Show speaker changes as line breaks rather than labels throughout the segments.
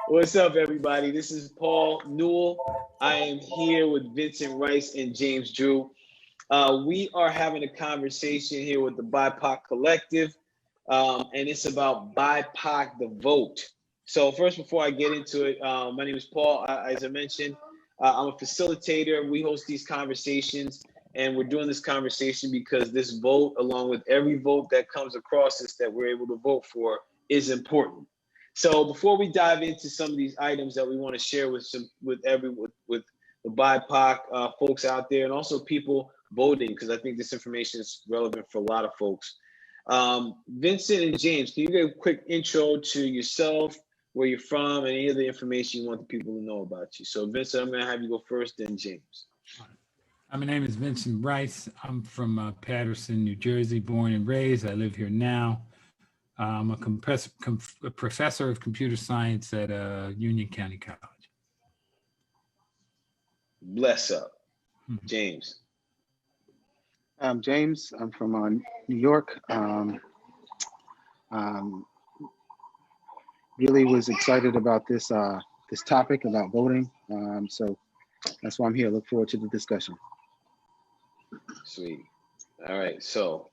What's up, everybody? This is Paul Newell. I am here with Vincent Rice and James Drew. We are having a conversation here with the BIPOC Collective, and it's about BIPOC the vote. So first, before I get into it, my name is Paul. As I mentioned, I'm a facilitator. We host these conversations, and we're doing this conversation because this vote, along with every vote that comes across us that we're able to vote for, is important. So before we dive into some of these items that we want to share with the BIPOC folks out there, and also people voting, because I think this information is relevant for a lot of folks. Vincent and James, can you give a quick intro to yourself, where you're from, and any of the information you want the people to know about you? So Vincent, I'm going to have you go first, then James.
My name is Vincent Rice. I'm from Patterson, New Jersey, born and raised. I live here now. I'm a professor of computer science at Union County College.
Bless up. James.
I'm James. I'm from New York. Really was excited about this this topic about voting. So that's why I'm here. Look forward to the discussion.
Sweet. All right. So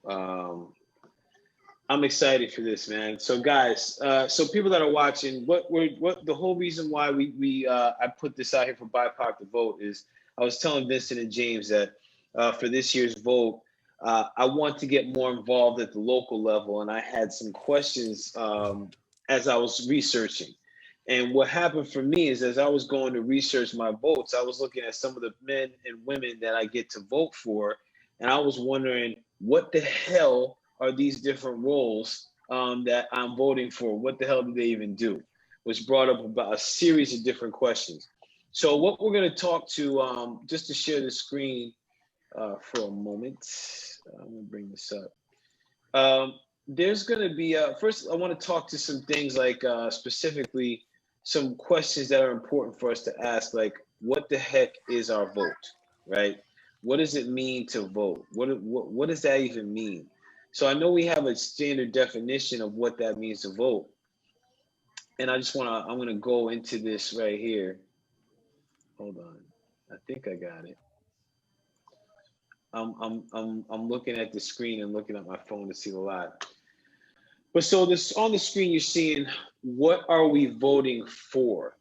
I'm excited for this, man. So guys, so people that are watching, what the whole reason why I put this out here for BIPOC to vote is I was telling Vincent and James that for this year's vote, I want to get more involved at the local level, and I had some questions as I was researching. And what happened for me is as I was going to research my votes, I was looking at some of the men and women that I get to vote for, and I was wondering, what the hell are these different roles that I'm voting for? What the hell do they even do? Which brought up about a series of different questions. So what we're going to talk to, just to share the screen for a moment. I'm going to bring this up. There's going to be, first I want to talk to some things like specifically some questions that are important for us to ask, like what the heck is our vote, right? What does it mean to vote? What does that even mean? So I know we have a standard definition of what that means to vote. And I'm going to go into this right here. Hold on. I think I got it. I'm looking at the screen and looking at my phone to see the live. But so this on the screen, you're seeing what are we voting for?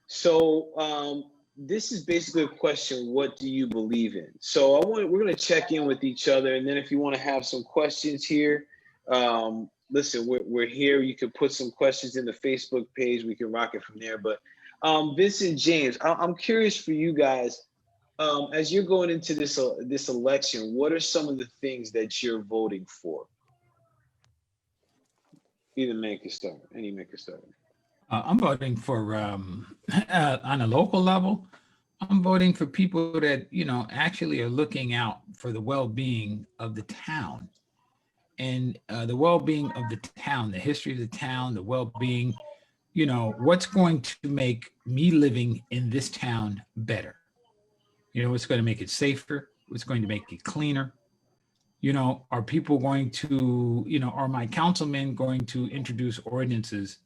So this is basically a question, what do you believe in? So we're going to check in with each other, and then if you want to have some questions here, listen, we're here. You can put some questions in the Facebook page. We can rock it from there. But Vincent, James, I'm curious for you guys, as you're going into this election, what are some of the things that you're voting for? Either man can start. Any man can start.
I'm voting for, on a local level, I'm voting for people that, actually are looking out for the well-being of the town. And the well-being of the town, the history of the town, the well-being, what's going to make me living in this town better? What's going to make it safer? What's going to make it cleaner? Are people going to, are my councilmen going to introduce ordinances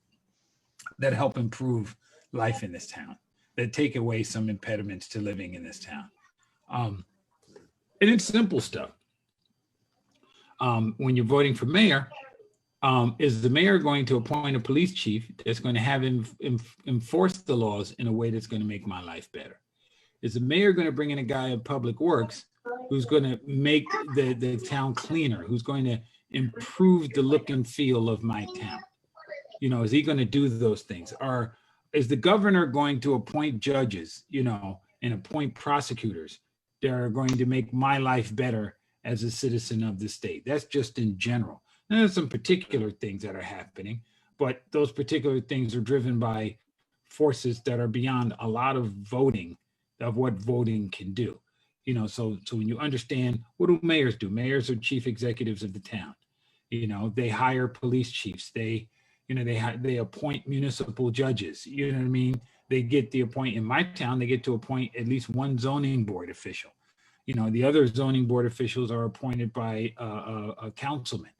that help improve life in this town, that take away some impediments to living in this town? And it's simple stuff. When you're voting for mayor, is the mayor going to appoint a police chief that's going to have him enforce the laws in a way that's going to make my life better? Is the mayor going to bring in a guy in public works who's going to make the town cleaner, who's going to improve the look and feel of my town? Is he going to do those things? Or is the governor going to appoint judges, and appoint prosecutors that are going to make my life better as a citizen of the state? That's just in general. And there's some particular things that are happening, but those particular things are driven by forces that are beyond a lot of voting, of what voting can do. So when you understand, what do? Mayors are chief executives of the town. They hire police chiefs. They appoint municipal judges. You know what I mean? They get the appoint in my town. They get to appoint at least one zoning board official. The other zoning board officials are appointed by a councilman.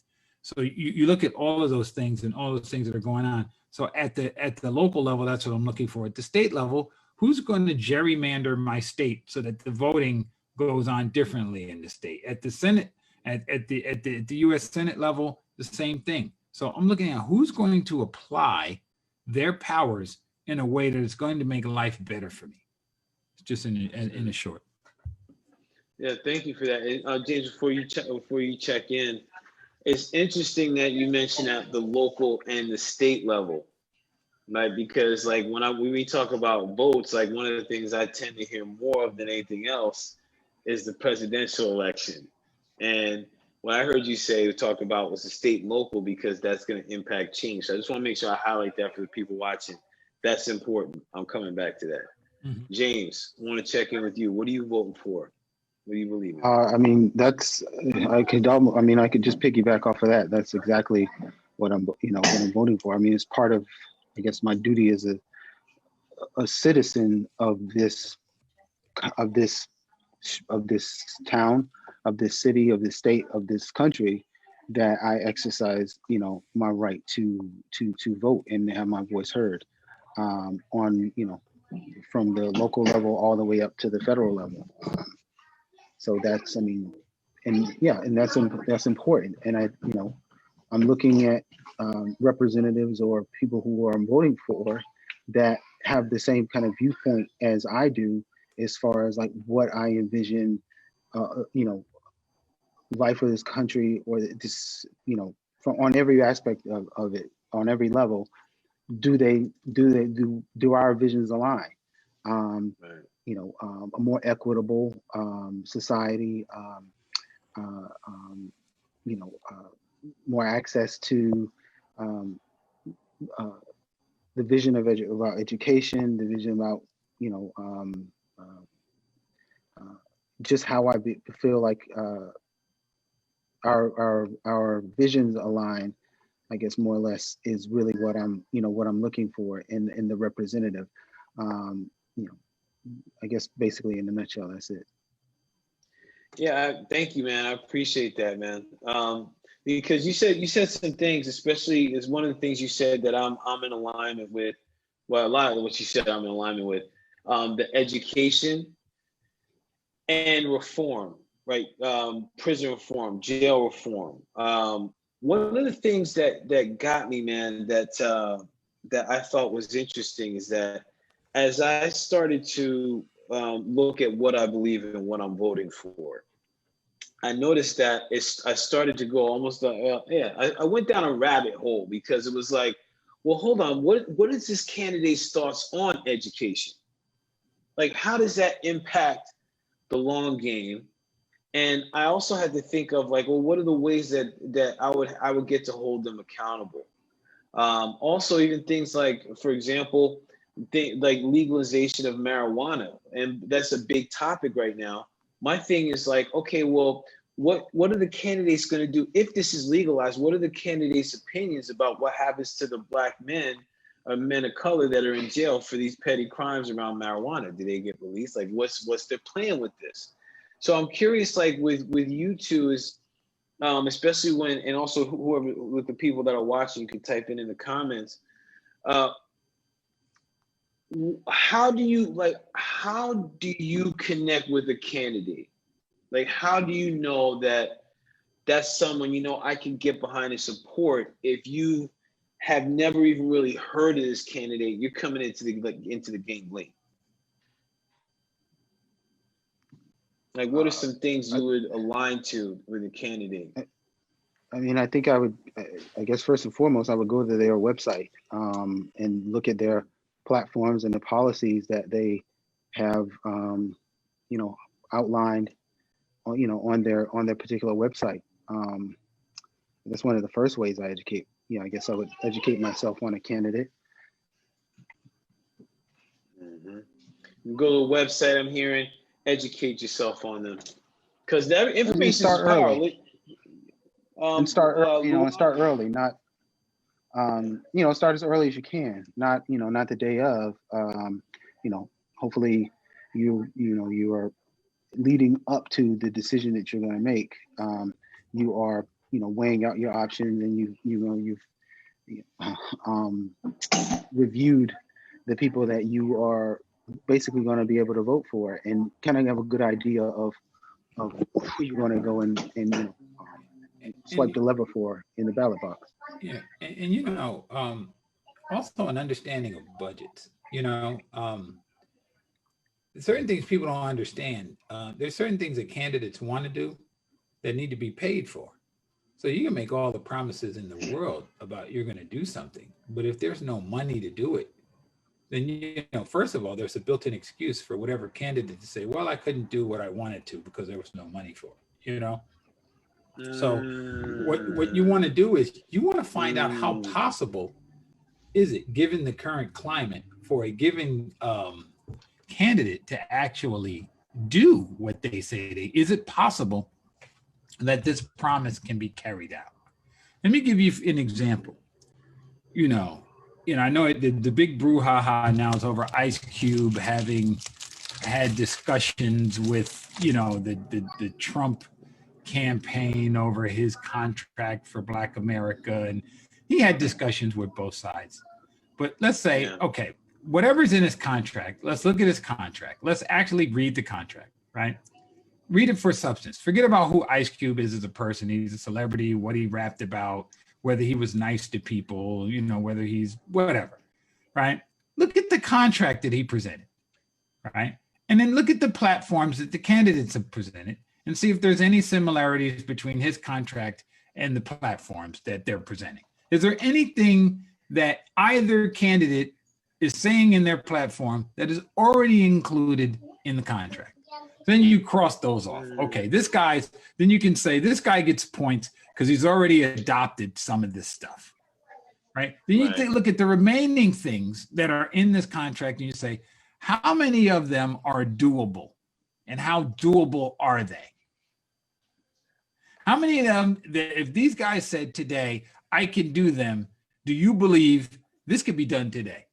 So you look at all of those things and all those things that are going on. So at the local level, that's what I'm looking for. At the state level, who's going to gerrymander my state so that the voting goes on differently in the state? At the Senate, at the U.S. Senate level, the same thing. So I'm looking at who's going to apply their powers in a way that is going to make life better for me. Just in a short.
Yeah, thank you for that. And, James, before you check in, it's interesting that you mentioned at the local and the state level, right? Because like when we talk about votes, like one of the things I tend to hear more of than anything else is the presidential election. And what I heard you say talk about was the state and local, because that's going to impact change. So I just want to make sure I highlight that for the people watching. That's important. I'm coming back to that.
Mm-hmm.
James, I want to check in with you. What are you voting for? What do you believe in?
I mean, I could just piggyback off of that. That's exactly what I'm voting for. I mean, it's part of, I guess, my duty as a citizen of this town, of this city, of this state, of this country, that I exercise, my right to vote and have my voice heard, on, from the local level all the way up to the federal level. So that's, I mean, and yeah, and that's important. And I'm looking at representatives or people who I'm voting for that have the same kind of viewpoint as I do, as far as like what I envision, life of this country, or this, from on every aspect of it, on every level. Do our visions align? Right. A more equitable society, more access to the vision about education, the vision about just how I feel like our visions align, I guess, more or less, is really what I'm looking for in the representative. I guess basically in a nutshell, that's it.
Yeah, thank you, man. I appreciate that, man. Because you said some things, especially is one of the things you said that I'm in alignment with. Well, a lot of what you said I'm in alignment with. The education and reform, right? Prison reform, jail reform. One of the things that got me, man, that I thought was interesting is that as I started to look at what I believe in and what I'm voting for, I noticed that I started to go almost, I went down a rabbit hole, because it was like, well, hold on, what is this candidate's thoughts on education? Like, how does that impact the long game? And I also had to think of like, well, what are the ways that I would get to hold them accountable? Also, even things like, for example, like legalization of marijuana, and that's a big topic right now. My thing is like, okay, well, what are the candidates going to do if this is legalized? What are the candidates' opinions about what happens to the Black men or men of color that are in jail for these petty crimes around marijuana? Do they get released? Like, what's their plan with this? So I'm curious, like with you two, is especially when, and also whoever, with the people that are watching, you can type in the comments. How do you connect with a candidate? Like, how do you know that that's someone, I can get behind and support if you have never even really heard of this candidate? You're coming into the game late. Like, what are some things you would align to with a candidate?
I mean, I think I guess first and foremost, I would go to their website and look at their platforms and the policies that they have, outlined, on their particular website. That's one of the first ways I educate. I guess I would educate myself on a candidate.
Mm-hmm. You go to the website, I'm hearing, educate yourself on them, because that information is power.
And start early, and start early, not start as early as you can, not the day of. Hopefully you are leading up to the decision that you're going to make. You are weighing out your options, and you've reviewed the people that you are basically going to be able to vote for, and kind of have a good idea of who you're going to go and swipe the lever for in the ballot box.
Yeah, and you know, also an understanding of budgets. You know, certain things people don't understand. There's certain things that candidates want to do that need to be paid for. So you can make all the promises in the world about you're going to do something, but if there's no money to do it, then you know, first of all, there's a built-in excuse for whatever candidate to say, "Well, I couldn't do what I wanted to because there was no money for it." You know. So what you want to do is you want to find out how possible is it, given the current climate, for a given candidate to actually do what they say they. Is it possible that this promise can be carried out? Let me give you an example. You know, I know the big brouhaha now is over Ice Cube having had discussions with, you know, the Trump campaign over his contract for Black America, and he had discussions with both sides. But let's say, okay, whatever's in his contract, let's look at his contract. Let's actually read the contract, right? Read it for substance. Forget about who Ice Cube is as a person. He's a celebrity, what he rapped about, whether he was nice to people, you know, whether he's whatever, right? Look at the contract that he presented, right? And then look at the platforms that the candidates have presented and see if there's any similarities between his contract and the platforms that they're presenting. Is there anything that either candidate is saying in their platform that is already included in the contract? Then you cross those off. Okay, then you can say this guy gets points because he's already adopted some of this stuff, right? Then you look at the remaining things that are in this contract and you say, how many of them are doable and how doable are they? How many of them, if these guys said today, I can do them, do you believe this could be done today?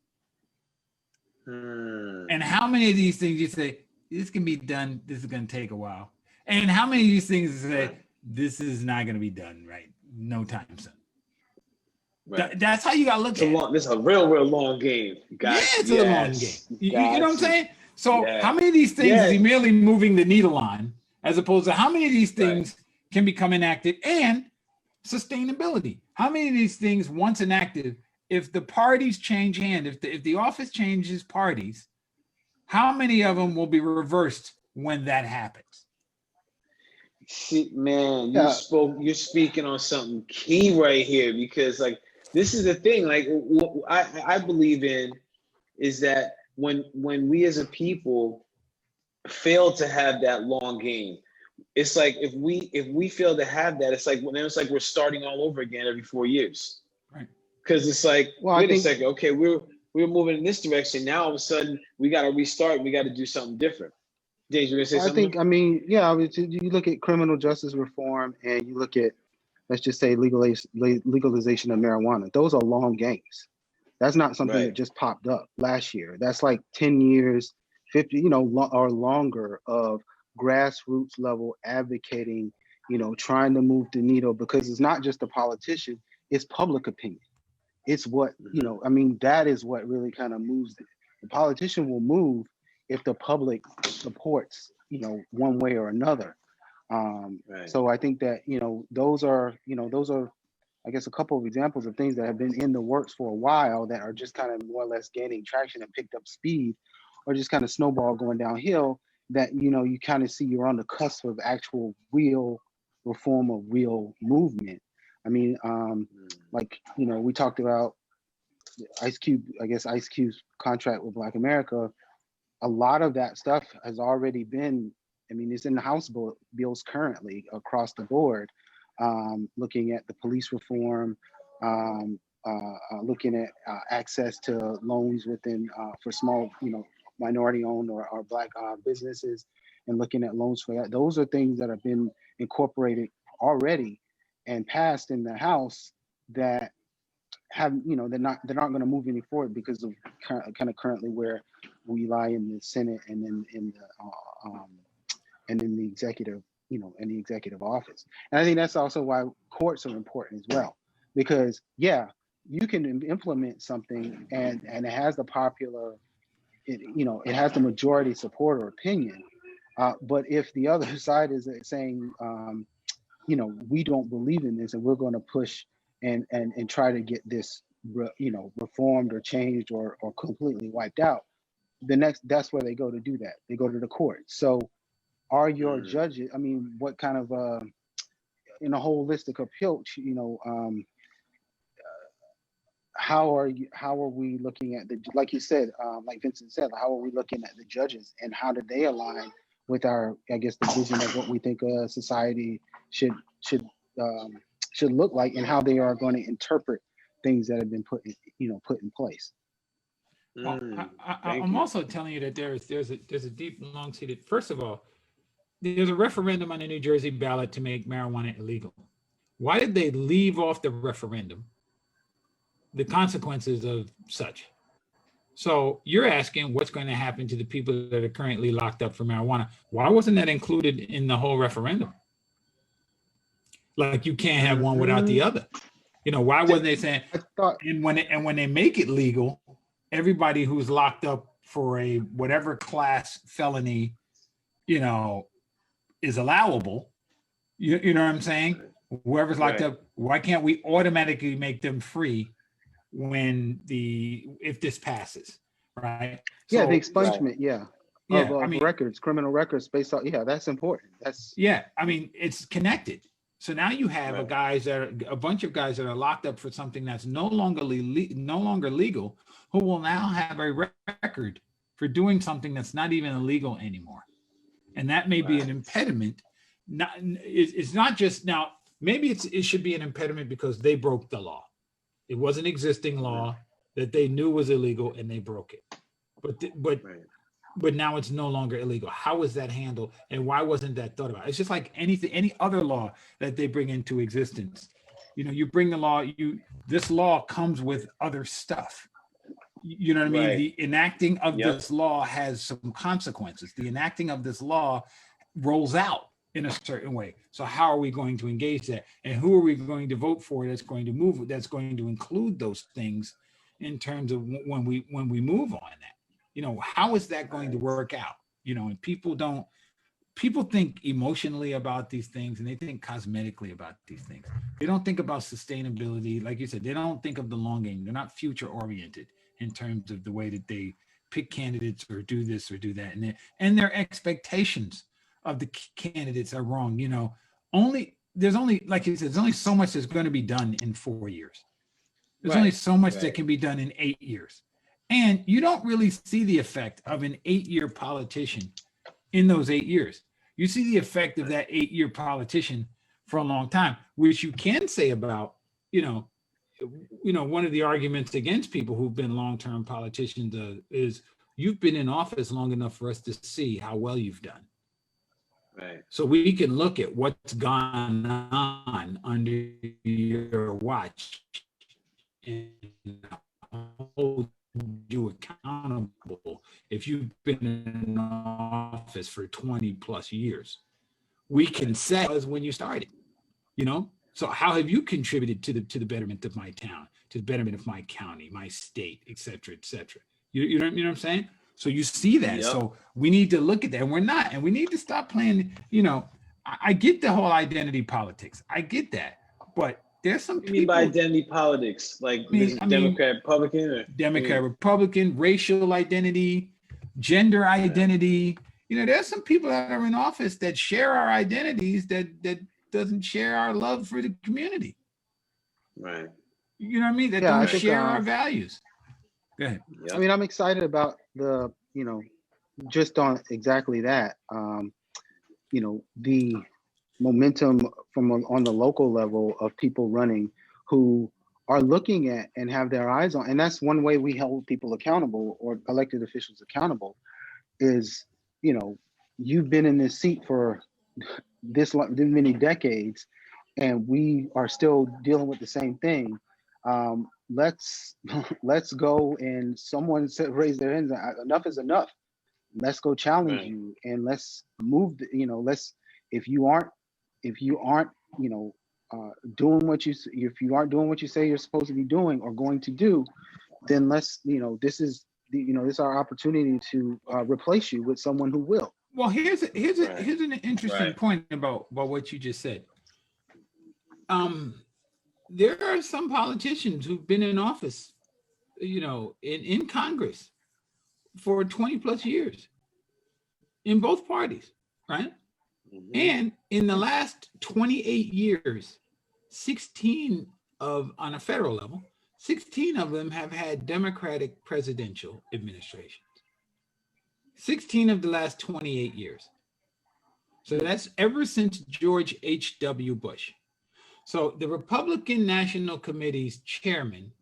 And how many of these things you say, this can be done, this is going to take a while? And how many of these things you say, this is not going to be done right, no time soon? Right. That's how you got to look at it.
This is a real long game.
It's a long game. You know what I'm saying? So how many of these things is he merely moving the needle on, as opposed to how many of these things can become enacted? And sustainability. How many of these things, once enacted, if the parties change hand, if the office changes parties, how many of them will be reversed when that happens?
See, man, you're speaking on something key right here, because like this is the thing. Like what I believe in is that when we as a people fail to have that long game, it's like if we fail to have that, it's like we're starting all over again every 4 years.
Right.
Because it's like, wait a second, okay, we're moving in this direction. Now all of a sudden we got to restart. We got to do something different. James, you gonna say something?
You look at criminal justice reform and you look at, let's just say, legalization of marijuana. Those are long games. That's not something that just popped up last year. That's like 10 years, 50, or longer of grassroots level advocating, trying to move the needle, because it's not just a politician, it's public opinion. It's what, that is what really kind of moves it. The politician will move if the public supports, one way or another. So I think that, those are, I guess, a couple of examples of things that have been in the works for a while that are just kind of more or less gaining traction and picked up speed, or just kind of snowball going downhill, that, you kind of see you're on the cusp of actual real reform or real movement. I mean, we talked about Ice Cube's contract with Black America. A lot of that stuff has already been, it's in the House bills currently across the board, looking at the police reform, looking at access to loans within for small, minority-owned or Black businesses, and looking at loans for that. Those are things that have been incorporated already and passed in the House that have, they're not going to move any forward because of kind of currently where we lie in the Senate and then in the executive, in the executive office. And I think that's also why courts are important as well, because you can implement something and it has the popular, it has the majority support or opinion. But if the other side is saying, we don't believe in this and we're going to push and try to get this, reformed or changed or completely wiped out, that's where they go to do that. They go to the court. So are your judges, I mean, what kind of, in a holistic approach, how are we looking at like you said, like Vincent said, how are we looking at the judges and how do they align with our, I guess, the vision of what we think society should look like, and how they are going to interpret things that have been put in place.
Well, I'm also telling you that there's a deep, long-seated. First of all, there's a referendum on the New Jersey ballot to make marijuana illegal. Why did they leave off the referendum? The consequences of such. So you're asking what's going to happen to the people that are currently locked up for marijuana. Why wasn't that included in the whole referendum? Like you can't have one without the other. Why wasn't they saying? And when they make it legal, everybody who's locked up for a whatever class felony, is allowable. You know what I'm saying? Whoever's locked up, why can't we automatically make them free if this passes, right?
Yeah, the expungement, of records, criminal records based on, that's important.
It's connected. So now you have a bunch of guys that are locked up for something that's no longer legal, who will now have a record for doing something that's not even illegal anymore. And that may be an impediment. It's not just now, maybe it should be an impediment because they broke the law. It was an existing law that they knew was illegal and they broke it. But now it's no longer illegal. How is that handled? And why wasn't that thought about? It's just like any other law that they bring into existence. You bring the law, this law comes with other stuff. You know what I mean? The enacting of this law has some consequences. The enacting of this law rolls out in a certain way. So how are we going to engage that? And who are we going to vote for that's going to include those things in terms of when we move on that? How is that going to work out? And people think emotionally about these things and they think cosmetically about these things. They don't think about sustainability. Like you said, they don't think of the long game. They're not future oriented in terms of the way that they pick candidates or do this or do that. And their expectations of the candidates are wrong. There's only, like you said, there's only so much that's going to be done in 4 years. There's only so much that can be done in 8 years. And you don't really see the effect of an 8-year politician in those 8 years. You see the effect of that 8-year politician for a long time, which you can say about, one of the arguments against people who've been long-term politicians is you've been in office long enough for us to see how well you've done.
Right.
So we can look at what's gone on under your watch and hold you accountable if you've been in office for 20 plus years. We can say as when you started, so how have you contributed to the betterment of my town, to the betterment of my county, my state, et cetera, et cetera. You know what I'm saying? So you see that. Yep. So we need to look at that, and we're not, and we need to stop playing, I get the whole identity politics. I get that, but there's some people.
What do you mean by identity politics? Like Democrat, Republican? Or,
Democrat, Republican, racial identity, gender identity. There's some people that are in office that share our identities that doesn't share our love for the community.
Right.
You know what I mean? That don't share our values. Go ahead.
Yep. I mean, I'm excited about the, just on exactly that, the momentum on the local level of people running who are looking at and have their eyes on, and that's one way we hold people accountable or elected officials accountable is, you've been in this seat for this many decades and we are still dealing with the same thing. Let's go, and someone raise their hands. Enough is enough. Let's go challenge you, and let's move. If you aren't, doing what if you aren't doing what you say you're supposed to be doing or going to do, then this is this is our opportunity to replace you with someone who will.
Well, here's an interesting
Right.
point about what you just said. There are some politicians who've been in office, in Congress for 20 plus years in both parties, right? Mm-hmm. And in the last 28 years, 16 on a federal level, 16 of them have had Democratic presidential administrations. 16 of the last 28 years. So that's ever since George H.W. Bush. So the Republican National Committee's chairman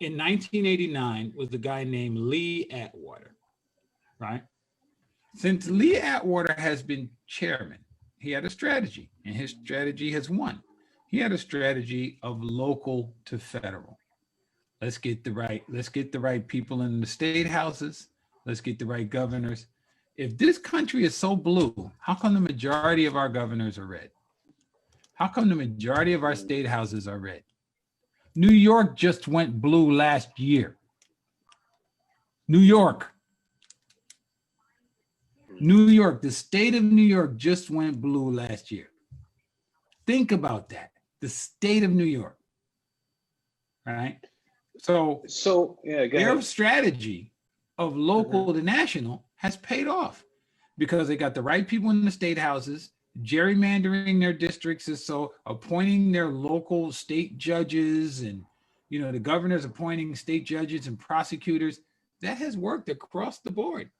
in 1989 was a guy named Lee Atwater, right? Since Lee Atwater has been chairman, he had a strategy, and his strategy has won. He had a strategy of local to federal. Let's get the right people in the state houses. Let's get the right governors. If this country is so blue, how come the majority of our governors are red? How come the majority of our state houses are red? New York just went blue last year. New York, the state of New York just went blue last year. Think about that. The state of New York, right? So yeah, their strategy of local to national has paid off because they got the right people in the state houses, gerrymandering their districts, is so appointing their local state judges, and the governors appointing state judges and prosecutors. That has worked across the board.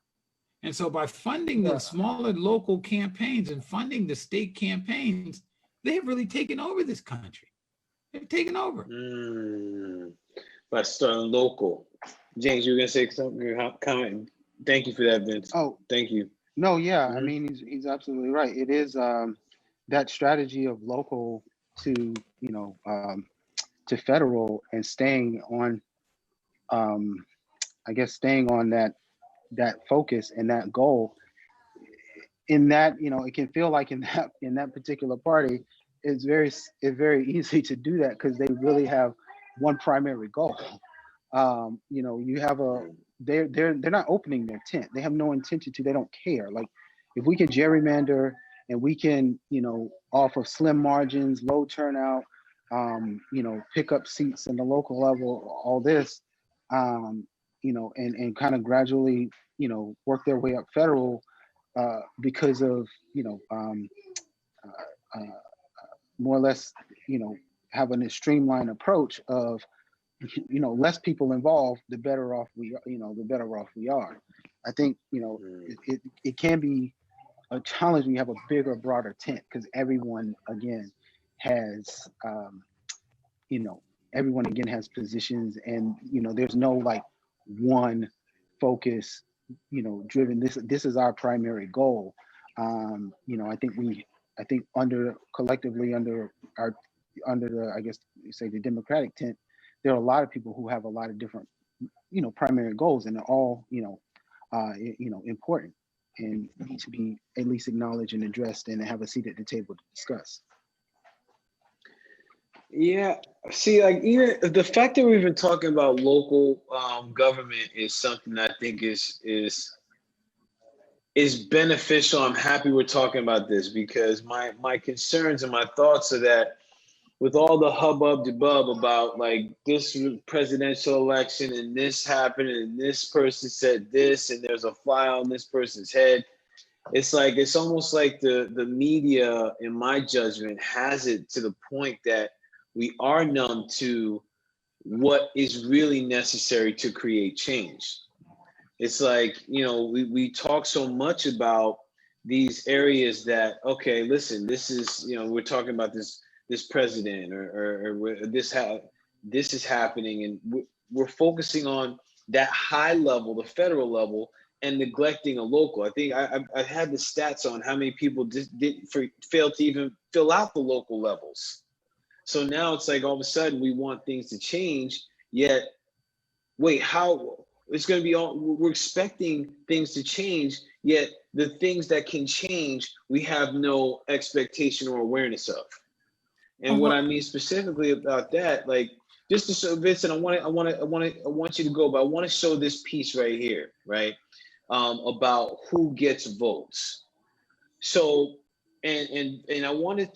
And so by funding the smaller local campaigns and funding the state campaigns, they've really taken over this country. They've taken over.
By starting local. James, you were gonna say something, comment. Thank you for that, Vince.
Oh,
thank you.
No, yeah, I mean, he's absolutely right. It is that strategy of local to to federal, and staying on staying on that focus and that goal. In that, it can feel like in that particular party, it's very easy to do that because they really have one primary goal. You have they're not opening their tent. They have no intention to. They don't care. Like, if we can gerrymander and we can, off of slim margins, low turnout, pick up seats in the local level, all this, and kind of gradually, work their way up federal, because of, more or less, having a streamlined approach of, less people involved, the better off we are. I think, it can be a challenge when you have a bigger, broader tent, because everyone again has positions, and there's no like one focus, driven. This is our primary goal. I think collectively under the, I guess you say, the Democratic tent, there are a lot of people who have a lot of different, primary goals, and they're all, important and need to be at least acknowledged and addressed and have a seat at the table to discuss.
Yeah, see, like, even the fact that we've been talking about local government is something that I think is beneficial. I'm happy we're talking about this, because my concerns and my thoughts are that with all the hubbub debub about like this presidential election and this happened and this person said this and there's a fly on this person's head, it's almost like the media, in my judgment, has it to the point that we are numb to what is really necessary to create change. It's like, we talk so much about these areas that, okay, listen, this is, we're talking about this president or this is happening, and we're focusing on that high level, the federal level, and neglecting a local. I think I had the stats on how many people fail to even fill out the local levels. So now it's like all of a sudden we want things to change, yet wait, how it's going to be we're expecting things to change, yet the things that can change, we have no expectation or awareness of. And what I mean specifically about that, like, just to show Vincent, I want you to go, but I want to show this piece right here, right? About who gets votes. So, and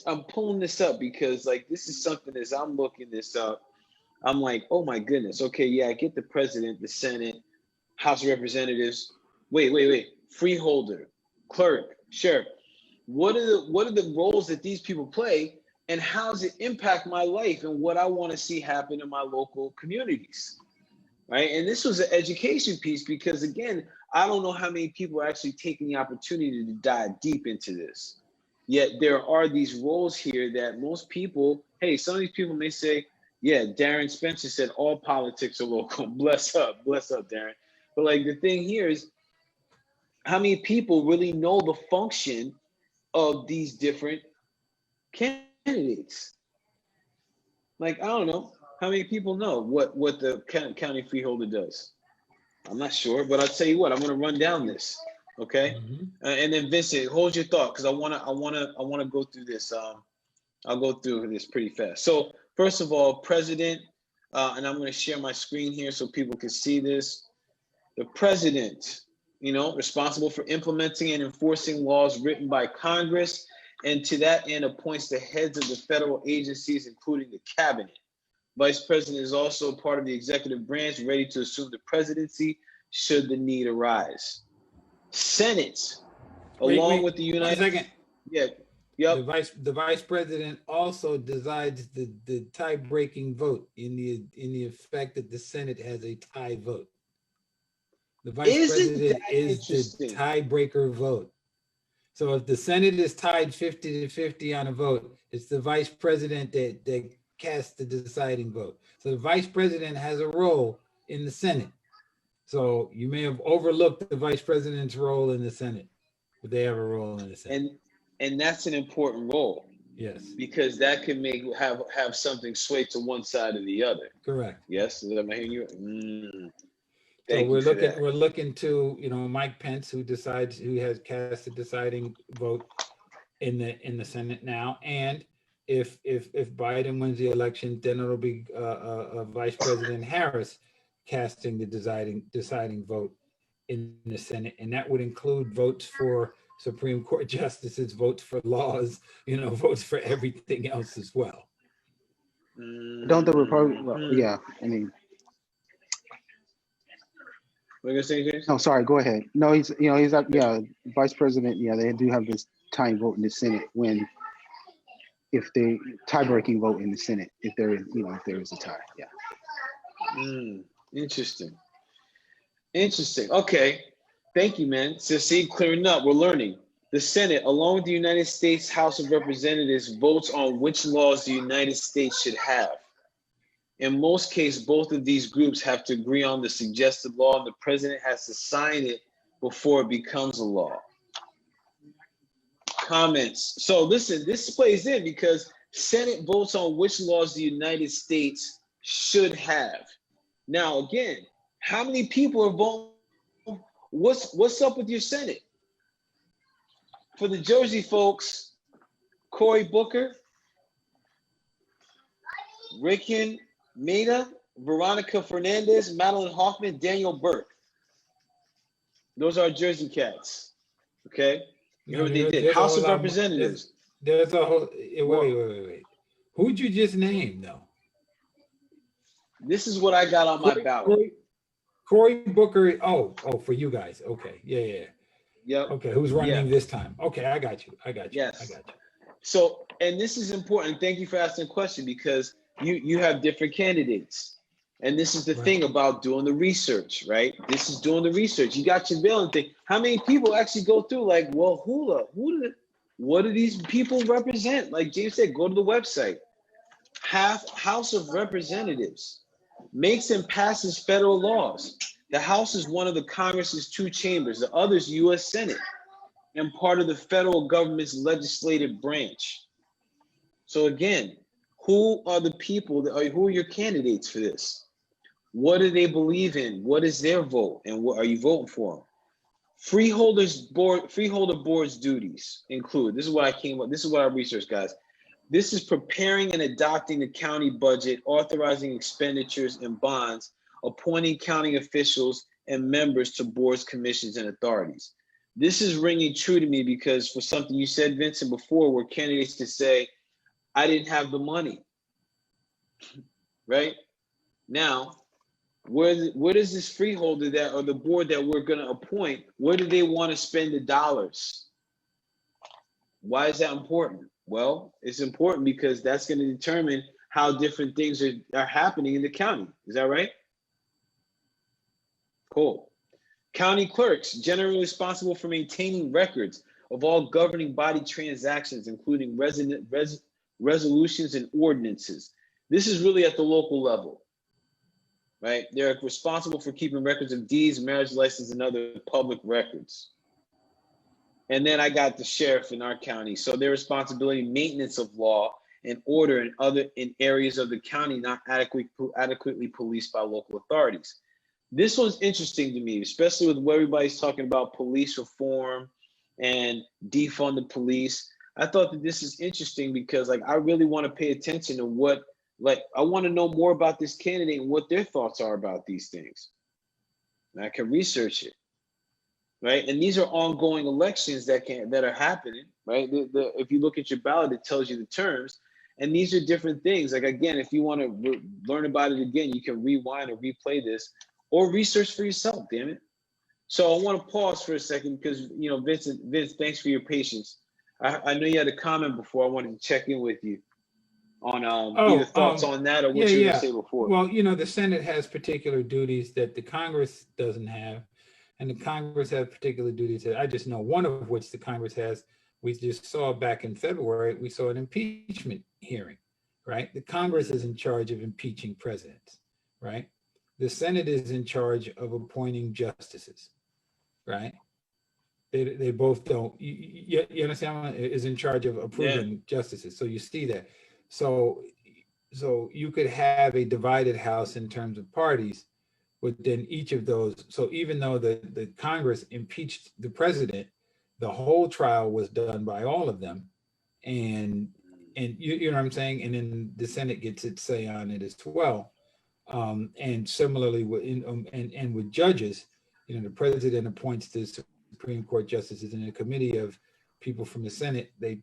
I'm pulling this up because, like, this is something, as I'm looking this up, I'm like, oh my goodness. Okay, yeah, I get the president, the Senate, House of Representatives. Wait. Freeholder, clerk, sheriff. What are the roles that these people play, and how does it impact my life and what I want to see happen in my local communities, right? And this was an education piece because, again, I don't know how many people are actually taking the opportunity to dive deep into this. Yet there are these roles here that most people, hey, some of these people may say, yeah, Darren Spencer said all politics are local. Bless up, Darren. But like, the thing here is, how many people really know the function of these different candidates? Like, I don't know how many people know what the county freeholder does. I'm not sure, but I'll tell you what, I'm going to run down this, okay? And then Vincent, hold your thought, because I want to go through this. I'll go through this pretty fast. So first of all, president, and I'm going to share my screen here so people can see this. The president, responsible for implementing and enforcing laws written by Congress, and to that end appoints the heads of the federal agencies, including the cabinet. Vice president is also part of the executive branch, ready to assume the presidency should the need arise. Senate, along with the United
States.
Yeah. Yep.
The vice president also decides the tie-breaking vote in the effect that the Senate has a tie vote. The vice president is the tiebreaker vote. So if the Senate is tied 50-50 on a vote, it's the vice president that casts the deciding vote. So the vice president has a role in the Senate. So you may have overlooked the vice president's role in the Senate, but they have a role in the Senate.
And that's an important role.
Yes.
Because that can have something sway to one side or the other.
Correct.
Yes. Am I hearing you?
So we're looking to, Mike Pence, who has cast a deciding vote in the Senate now, and if Biden wins the election, then it'll be Vice President Harris casting the deciding vote in the Senate, and that would include votes for Supreme Court justices, votes for laws, votes for everything else as well.
Don't the Republican? Well, yeah, I mean.
What are you gonna say, James?
No, sorry. Go ahead. No, he's vice president. Yeah, they do have this tie vote in the Senate if they tie-breaking vote in the Senate, if there is a tie. Yeah.
Interesting. Okay. Thank you, man. So see, clearing up, we're learning. The Senate, along with the United States House of Representatives, votes on which laws the United States should have. In most cases, both of these groups have to agree on the suggested law, and the president has to sign it before it becomes a law. Comments. So listen, this plays in because Senate votes on which laws the United States should have. Now, again, how many people are voting? What's up with your Senate? For the Jersey folks, Cory Booker, Ricken Maida, Veronica Fernandez, Madeline Hoffman, Daniel Burke. Those are Jersey cats. Okay? You know what they did? House of Representatives.
There's a whole wait. Who'd you just name though?
This is what I got on my ballot.
Cory Booker. Oh, for you guys. Okay. Yeah.
Yep.
Okay, who's running this time? Okay, I got you.
Yes.
I got you.
So, and this is important. Thank you for asking the question because you have different candidates. And this is the thing about doing the research, right? This is doing the research. You got your Valen thing. How many people actually go through like, well, what do these people represent? Like James said, go to the website. House of Representatives makes and passes federal laws. The House is one of the Congress's two chambers. The other is U.S. Senate and part of the federal government's legislative branch. So again, who are the people who are your candidates for this? What do they believe in? What is their vote? And what are you voting for? Freeholder board's duties include, this is what I researched, guys. This is preparing and adopting the county budget, authorizing expenditures and bonds, appointing county officials and members to boards, commissions, and authorities. This is ringing true to me because for something you said, Vincent, before, where candidates to say, I didn't have the money, right? Now, where does this freeholder that, or the board that we're going to appoint, where do they want to spend the dollars? Why is that important? Well, it's important because that's going to determine how different things are happening in the county. Is that right? Cool. County clerks, generally responsible for maintaining records of all governing body transactions, including resolutions and ordinances. This is really at the local level, right? They're responsible for keeping records of deeds, marriage license, and other public records. And then I got the sheriff in our county. So their responsibility, maintenance of law and order in areas of the county not adequately policed by local authorities. This one's interesting to me, especially with where everybody's talking about police reform and defund the police. I thought that this is interesting because like I really want to pay attention to what, like I want to know more about this candidate and what their thoughts are about these things. And I can research it. Right, and these are ongoing elections that are happening. Right, if you look at your ballot, it tells you the terms, and these are different things. Like again, if you want to learn about it again, you can rewind or replay this, or research for yourself. Damn it! So I want to pause for a second because you know, Vince, thanks for your patience. I know you had a comment before. I wanted to check in with you on either thoughts on that or what you were going to say before.
Well, you know, the Senate has particular duties that the Congress doesn't have. And the Congress has particular duties that I just know one of which the Congress has. We just saw back in February, we saw an impeachment hearing, right? The Congress is in charge of impeaching presidents, right? The Senate is in charge of appointing justices, right? They both don't, you understand, is in charge of approving justices. So you see that. So you could have a divided House in terms of parties, within each of those. So even though the Congress impeached the president, the whole trial was done by all of them. And you know what I'm saying? And then the Senate gets its say on it as well. And similarly with judges, you know, the president appoints the Supreme Court justices in a committee of people from the Senate. They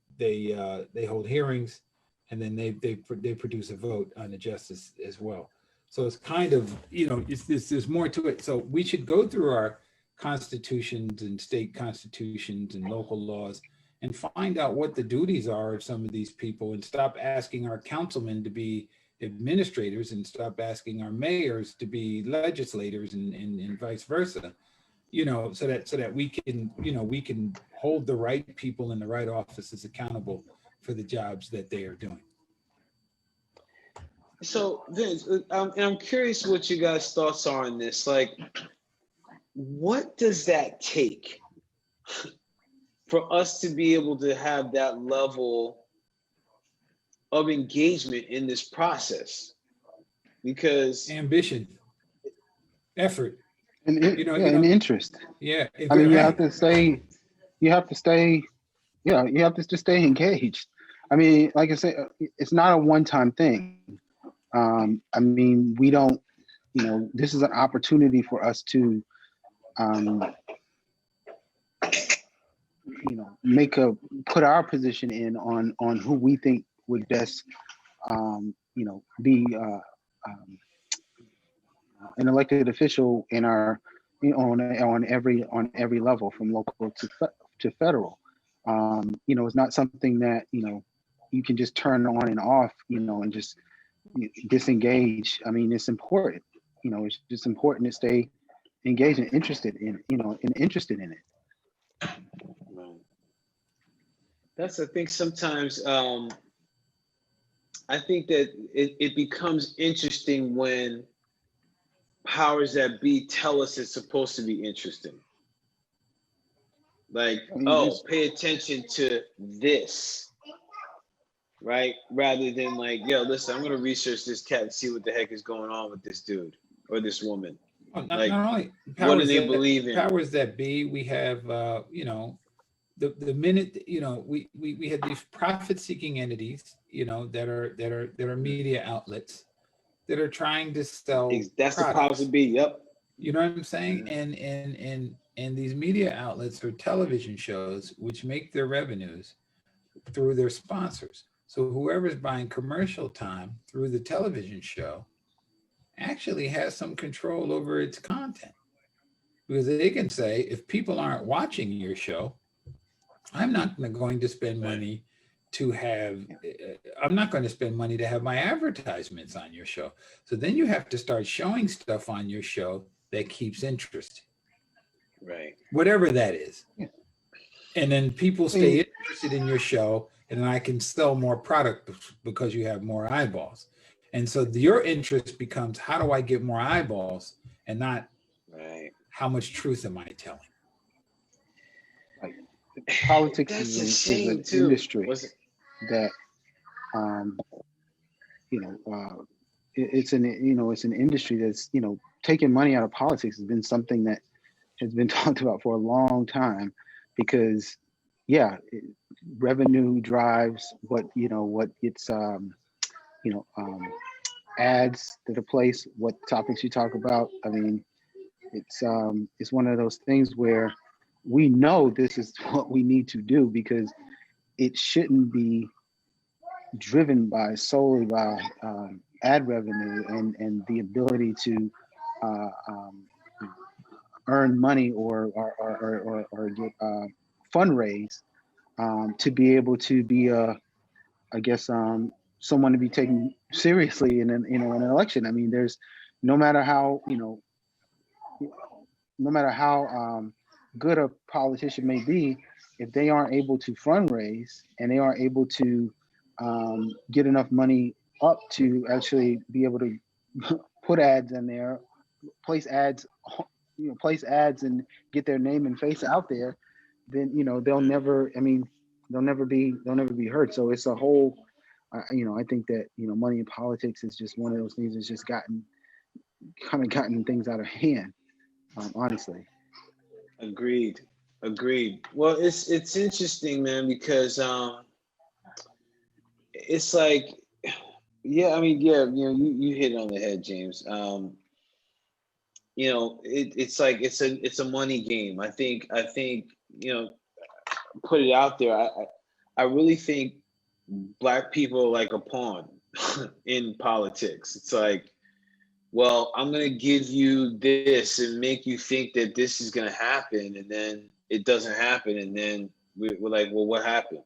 hold hearings, and then they produce a vote on the justice as well. So it's kind of, you know, there's more to it. So we should go through our constitutions and state constitutions and local laws and find out what the duties are of some of these people, and stop asking our councilmen to be administrators and stop asking our mayors to be legislators and vice versa, you know, so that we can, you know, we can hold the right people in the right offices accountable for the jobs that they are doing.
So Vince, I'm curious what you guys' thoughts are on this. Like, what does that take for us to be able to have that level of engagement in this process? Because
ambition, effort,
and interest.
Yeah,
I mean, you have to just stay engaged. I mean, like I said, it's not a one-time thing. I mean, we don't, you know, this is an opportunity for us to, you know, put our position in on who we think would best, you know, be an elected official in our, you know, on every level from local to federal. You know, it's not something that, you know, you can just turn on and off, you know, and just disengage. I mean, it's important, you know, it's just important to stay engaged and interested in, you know, and interested in it.
That's, I think sometimes, I think that it becomes interesting when powers that be tell us it's supposed to be interesting. Like, pay attention to this. Right? Rather than like, yo, listen, I'm going to research this cat and see what the heck is going on with this dude or this woman.
Well, not only
what do they believe in?
Powers that be, we have, you know, the minute, you know, we had these profit-seeking entities, you know, that are media outlets that are trying to sell
That's the
products.
powers that be. Yep.
You know what I'm saying? And these media outlets are television shows which make their revenues through their sponsors. So whoever's buying commercial time through the television show actually has some control over its content, because they can say, if people aren't watching your show, I'm not going to spend money to have, I'm not going to spend money to have my advertisements on your show. So then you have to start showing stuff on your show that keeps interest.
Right.
Whatever that is. And then people stay interested in your show, and then I can sell more product because you have more eyeballs. And so your interest becomes, how do I get more eyeballs, and not how much truth am I telling?
Like, politics is an industry that, it's an industry that's, taking money out of politics has been something that has been talked about for a long time, because revenue drives what gets ads that are placed, what topics you talk about. I mean, it's one of those things where we know this is what we need to do, because it shouldn't be driven solely by ad revenue and the ability to earn money or get fundraise to be able to be someone to be taken seriously in an election. I mean, there's no matter how good a politician may be, if they aren't able to fundraise and they aren't able to get enough money up to actually be able to put ads in there, place ads and get their name and face out there, then they'll never be heard. So it's a whole, I think that money in politics is just one of those things that's just gotten things out of hand, honestly.
Agreed. Well, it's interesting, man, because it's like, you hit it on the head, James. It's like it's a money game. I think put it out there. I really think Black people are like a pawn in politics. It's like, well, I'm going to give you this and make you think that this is going to happen, and then it doesn't happen, and then we're like, well, what happened?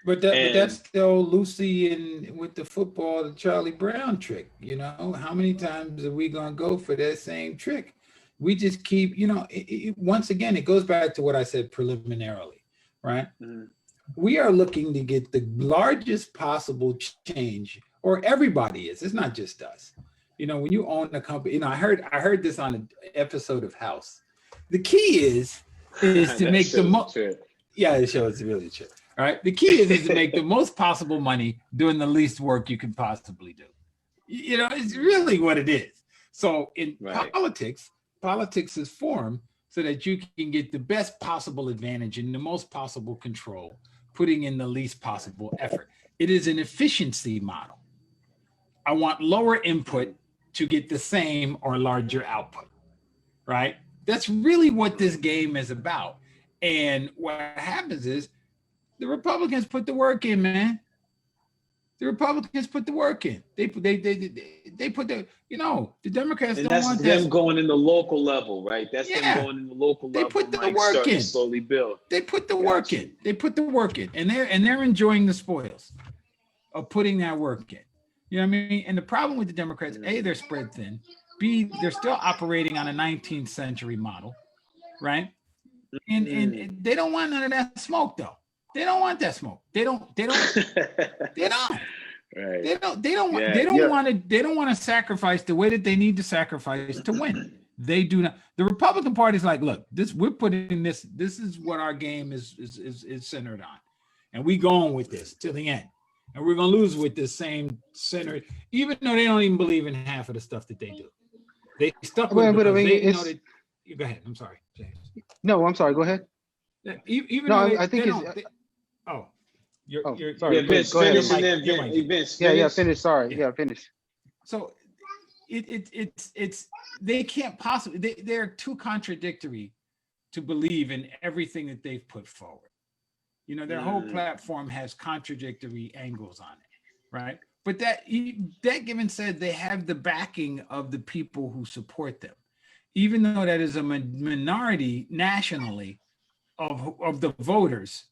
But that's still Lucy with the football, the Charlie Brown trick. How many times are we going to go for that same trick? We just keep, once again, it goes back to what I said preliminarily, right? Mm-hmm. We are looking to get the largest possible change, or everybody is. It's not just us. When you own a company, I heard this on an episode of House. The key is to make the most. Yeah, the show is really true. All right. The key is to make the most possible money doing the least work you can possibly do. It's really what it is. So in politics is formed so that you can get the best possible advantage and the most possible control, putting in the least possible effort. It is an efficiency model. I want lower input to get the same or larger output, right? That's really what this game is about. And what happens is the Republicans put the work in, man. The Republicans put the work in. They put the Democrats
and
don't want
them going in the local level, right? That's them going in the local level.
They put the work in.
Slowly build.
They put the work in. They put the work in, and they're enjoying the spoils of putting that work in. You know what I mean? And the problem with the Democrats, A, they're spread thin. B, they're still operating on a 19th century model, right? And they don't want none of that smoke, though. They don't want that smoke. They don't. Right. They don't want to sacrifice the way that they need to sacrifice to win. They do not. The Republican Party is like, look, we're putting this. This is what our game is centered on, and we going with this till the end. And we're gonna lose with this same center, even though they don't even believe in half of the stuff that they do. They stuck with it because they know that. Go ahead. I'm sorry, James.
No, I'm sorry. Go ahead.
Even
No,
though
I think it's.
oh,
Oh,
you're
sorry.
Yeah, Vince,
Go ahead.
finish and then Vince,
Yeah,
finish.
finish. Sorry.
Yeah.
Yeah, finish.
So it's they can't possibly, they're too contradictory to believe in everything that they've put forward. You know, their whole platform has contradictory angles on it, right? But that given said, they have the backing of the people who support them, even though that is a minority nationally of the voters.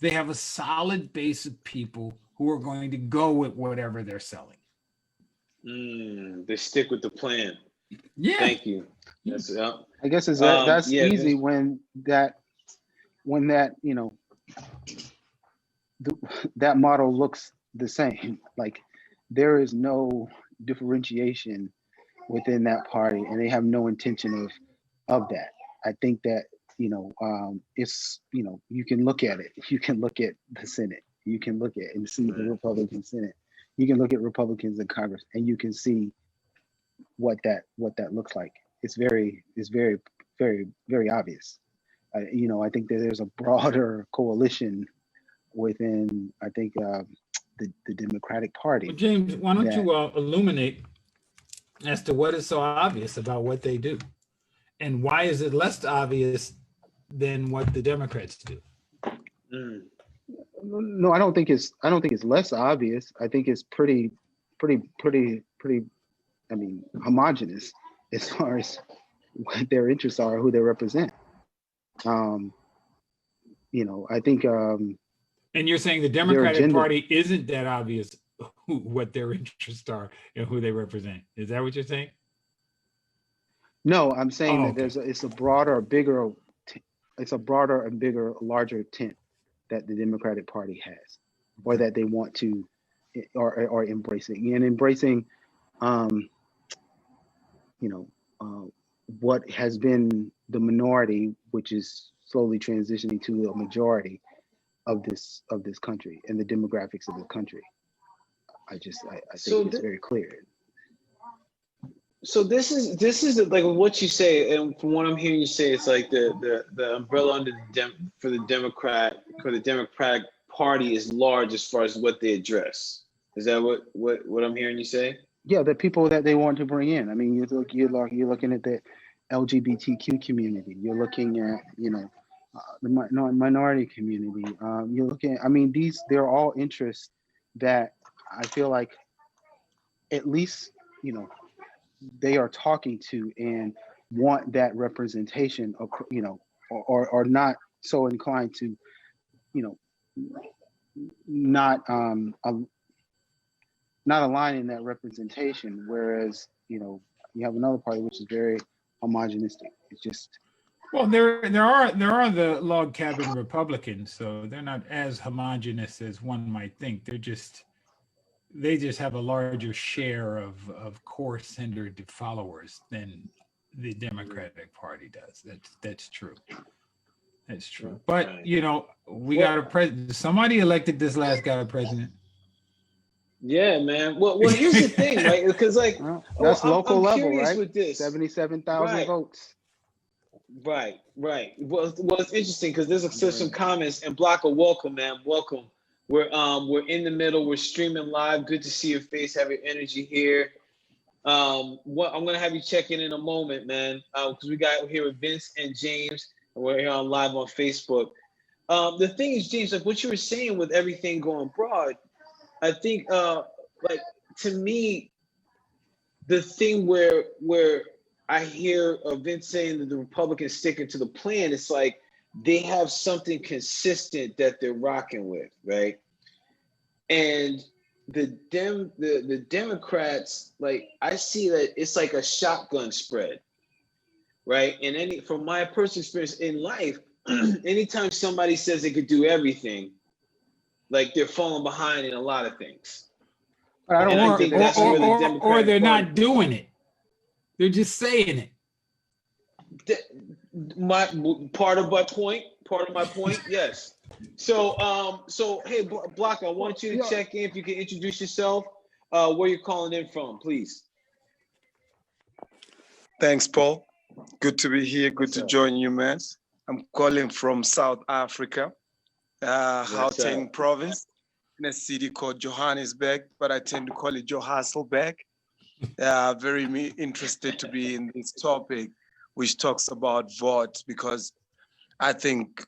They have a solid base of people who are going to go with whatever they're selling.
They stick with the plan.
Yeah.
Thank you. That's
I guess that's easy
Vince.
when that you know that model looks the same. Like there is no differentiation within that party, and they have no intention of that. I think that it's you can look at it. You can look at the Senate. You can look at and see the Republican Senate. You can look at Republicans in Congress, and you can see what that looks like. It's very very obvious. I think that there's a broader coalition within, I think, the Democratic Party.
Well, James, why don't you illuminate as to what is so obvious about what they do, and why is it less obvious than what the Democrats do?
No, I don't think it's less obvious. I think it's pretty, I mean, homogenous as far as what their interests are, who they represent. I think.
And you're saying the Democratic Party isn't that obvious what their interests are and who they represent. Is that what you're saying?
No, I'm saying that it's a broader, bigger, larger tent that the Democratic Party has, or that they want to, or embracing, and embracing, what has been the minority, which is slowly transitioning to a majority of this country and the demographics of the country. I think it's very clear.
So this is like what you say, and from what I'm hearing you say, it's like the umbrella under for the Democratic Party is large as far as what they address. Is that what I'm hearing you say? Yeah,
the people that they want to bring in. I mean, you're looking at the LGBTQ community. You're looking at the minority community. You're looking at, I mean, they're all interests that I feel like at least they are talking to and want that representation of, or not so inclined to, not aligning that representation. Whereas, you have another party which is very homogenistic. It's just.
Well, there are the log cabin Republicans, so they're not as homogenous as one might think. They just have a larger share of core-centered followers than the Democratic Party does. That's true. That's true. But we got a president. Somebody elected this last guy president.
Yeah, man. Well, here's the thing, right? Because
that's local level, right?
With this
77,000 votes.
Right. Well, it's interesting because there's some comments, and Blocker, welcome, man. Welcome. We're in the middle. We're streaming live. Good to see your face. Have your energy here. I'm gonna have you check in a moment, man, because we got here with Vince and James, and we're here on live on Facebook. The thing is, James, like what you were saying with everything going broad, I think, to me, the thing where I hear Vince saying that the Republicans sticking to the plan, it's like they have something consistent that they're rocking with, right? And the Democrats, like I see that it's like a shotgun spread, right? And from my personal experience in life, anytime somebody says they could do everything, like they're falling behind in a lot of things.
I think that's where the Democratic or they're not doing it. They're just saying it.
Part of my point, yes. So hey, Block, I want you to check in. If you can introduce yourself, where you're calling in from, please.
Thanks, Paul. Good to be here. Good to join you, man. I'm calling from South Africa, Gauteng province, in a city called Johannesburg, but I tend to call it Johannesburg. Very interested to be in this topic, which talks about vote, because I think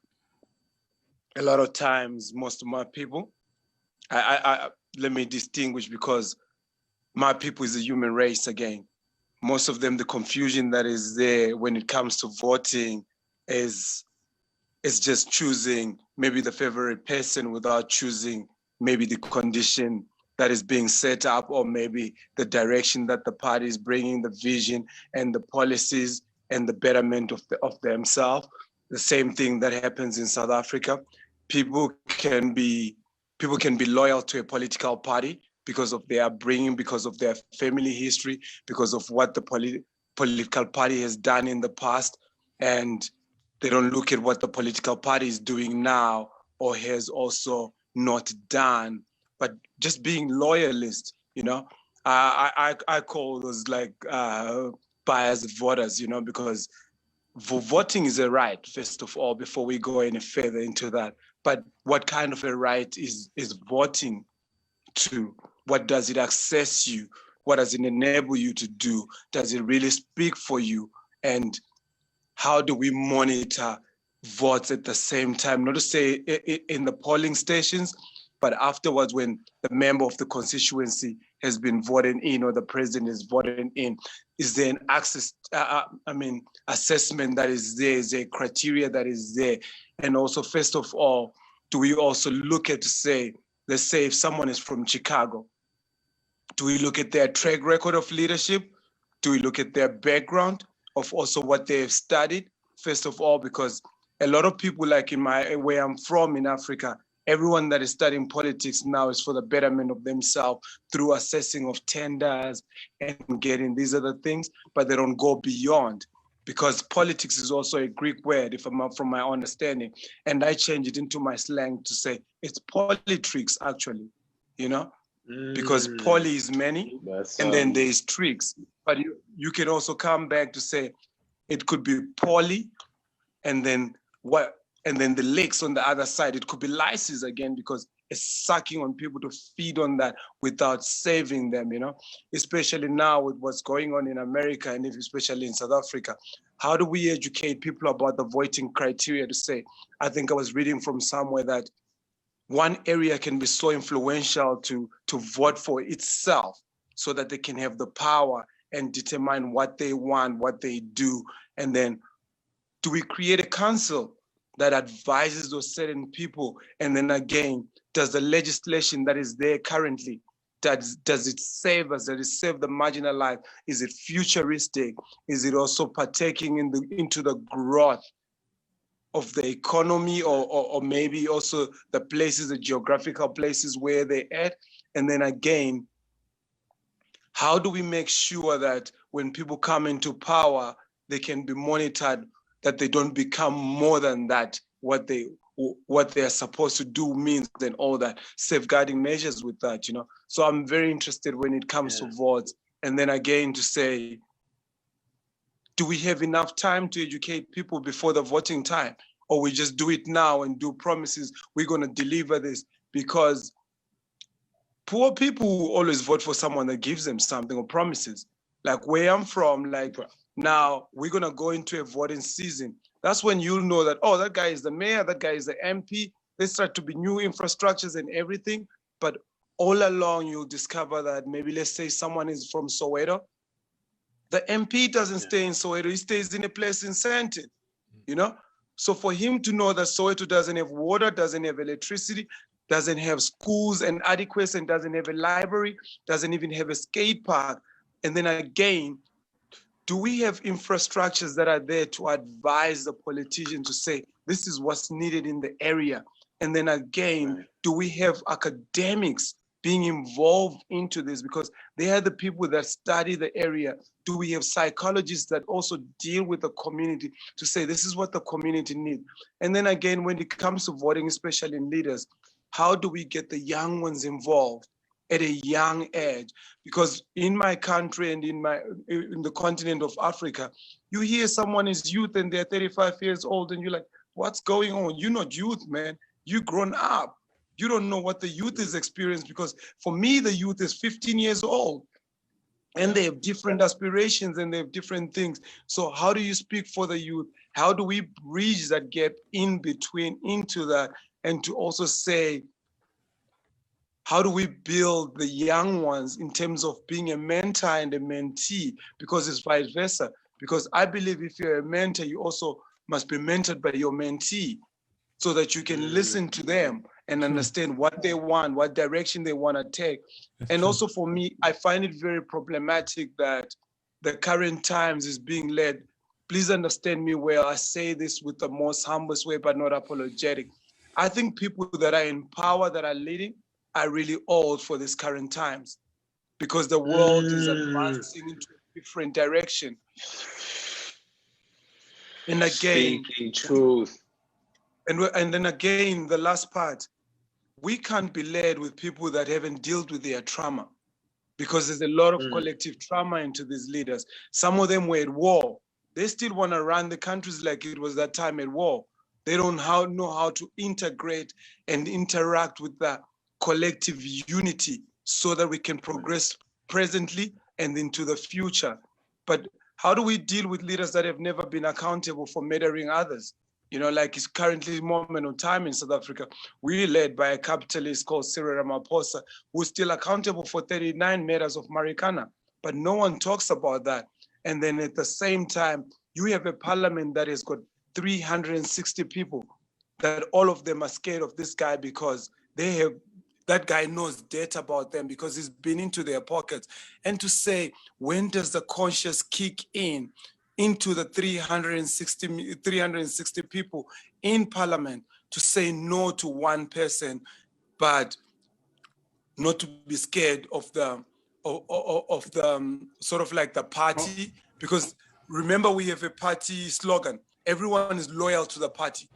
a lot of times, most of my people, let me distinguish, because my people is a human race again. Most of them, the confusion that is there when it comes to voting is just choosing maybe the favorite person without choosing maybe the condition that is being set up, or maybe the direction that the party is bringing, the vision and the policies and the betterment of themselves. The same thing that happens in South Africa. People can be loyal to a political party because of their upbringing, because of their family history, because of what the political party has done in the past, and they don't look at what the political party is doing now or has also not done, but just being loyalist, I call those like biased voters, because voting is a right, first of all, before we go any further into that. But what kind of a right is voting to? What does it access you? What does it enable you to do? Does it really speak for you? And how do we monitor votes at the same time? Not to say in the polling stations, but afterwards when the member of the constituency has been voted in or the president is voted in, is there an assessment that is there? Is there a criteria that is there? And also, first of all, do we also look at to say, let's say if someone is from Chicago, do we look at their track record of leadership? Do we look at their background of also what they have studied? First of all, because a lot of people, like where I'm from in Africa, everyone that is studying politics now is for the betterment of themselves through assessing of tenders and getting these other things, but they don't go beyond, because politics is also a Greek word, from my understanding. And I change it into my slang to say it's politricks, actually, because poly is many, and then there's tricks. But you can also come back to say it could be poly, and then what? And then the legs on the other side, it could be lysis again, because it's sucking on people to feed on that without saving them, especially now with what's going on in America and especially in South Africa. How do we educate people about the voting criteria to say, I think I was reading from somewhere that one area can be so influential to vote for itself so that they can have the power and determine what they want, what they do. And then do we create a council that advises those certain people? And then again, does the legislation that is there currently, does it save us? Does it save the marginalized? Is it futuristic? Is it also partaking into the growth of the economy, or maybe also the places, the geographical places where they're at? And then again, how do we make sure that when people come into power, they can be monitored, that they don't become more than that, what they're supposed to do means, and all that safeguarding measures with that, So I'm very interested when it comes to votes. And then again, to say, do we have enough time to educate people before the voting time? Or we just do it now and do promises, we're going to deliver this? Because poor people always vote for someone that gives them something or promises. Like where I'm from, now we're going to go into a voting season. That's when you'll know that, that guy is the mayor, that guy is the MP. There start to be new infrastructures and everything. But all along, you'll discover that maybe, let's say someone is from Soweto. The MP doesn't stay in Soweto. He stays in a place in Sandton, So for him to know that Soweto doesn't have water, doesn't have electricity, doesn't have schools and adequacy, and doesn't have a library, doesn't even have a skate park. And then again, do we have infrastructures that are there to advise the politician to say, this is what's needed in the area? And then again, do we have academics being involved into this? Because they are the people that study the area. Do we have psychologists that also deal with the community to say, this is what the community needs? And then again, when it comes to voting, especially in leaders, how do we get the young ones involved? at a young age. Because in my country and in the continent of Africa, you hear someone is youth and they're 35 years old and you're like, what's going on? You're not youth, man. You grown up. You don't know what the youth is experiencing, because for me, the youth is 15 years old. And they have different aspirations and they have different things. So how do you speak for the youth? How do we bridge that gap in between into that? And to also say, how do we build the young ones in terms of being a mentor and a mentee? Because it's vice versa. Because I believe if you're a mentor, you also must be mentored by your mentee, so that you can listen to them and understand what they want, what direction they want to take. And also for me, I find it very problematic that the current times is being led. Please understand me well. I say this with the most humblest way, but not apologetic. I think people that are in power, that are leading, are really old for these current times, because the world is advancing into a different direction. And again,
speaking truth.
And then again, the last part, we can't be led with people that haven't dealt with their trauma, because there's a lot of collective trauma into these leaders. Some of them were at war. They still want to run the countries like it was that time at war. They don't know how to integrate and interact with the collective unity so that we can progress presently and into the future. But how do we deal with leaders that have never been accountable for murdering others? You know, like it's currently a moment of time in South Africa. We're led by a capitalist called Cyril Ramaphosa, who's still accountable for 39 murders of Marikana, but no one talks about that. And then at the same time, you have a parliament that has got 360 people, that all of them are scared of this guy because that guy knows data about them because he's been into their pockets. And to say, when does the conscience kick in into the 360 people in parliament to say no to one person, but not to be scared of the sort of like the party? Because remember, we have a party slogan: everyone is loyal to the party,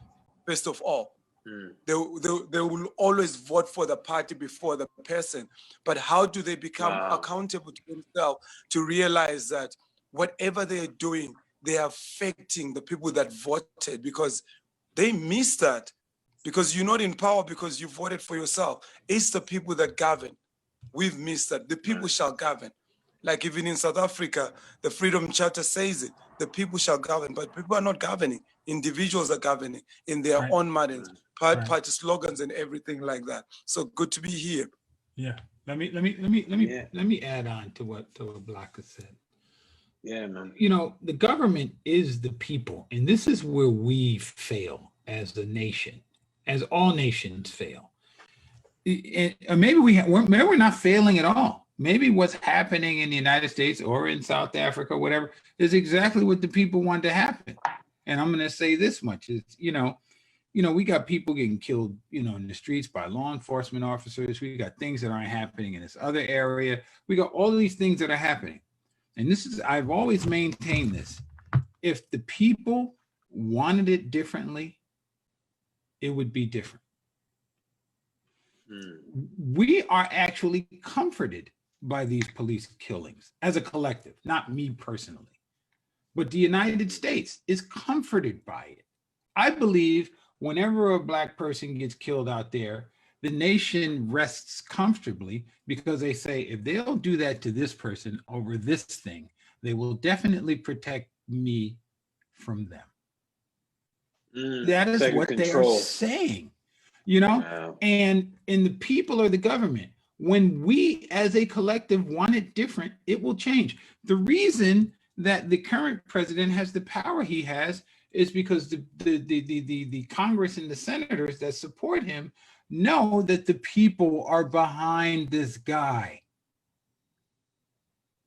first of all. They will always vote for the party before the person. But how do they become accountable to themselves to realize that whatever they're doing, they are affecting the people that voted, because they miss that? Because you're not in power because you voted for yourself. It's the people that govern. We've missed that. The people shall govern. Like even in South Africa, the Freedom Charter says it. The people shall govern, but people are not governing. Individuals are governing in their own manners, party slogans and everything like that. So good to be here.
Yeah. Let me add on to what Blaka said.
Yeah, man.
You know, the government is the people, and this is where we fail as a nation, as all nations fail. And maybe we're not failing at all. Maybe what's happening in the United States or in South Africa, whatever, is exactly what the people want to happen. And I'm going to say this much: is you know, we got people getting killed, in the streets by law enforcement officers. We got things that aren't happening in this other area. We got all of these things that are happening. And I've always maintained this. If the people wanted it differently, it would be different. We are actually comforted by these police killings as a collective, not me personally, but the United States is comforted by it. I believe whenever a Black person gets killed out there, the nation rests comfortably because they say, if they'll do that to this person over this thing, they will definitely protect me from them. That is what they are saying,
Wow.
and the people are the government. When we as a collective want it different, it will change. The reason that the current president has the power he has is because the Congress and the senators that support him know that the people are behind this guy.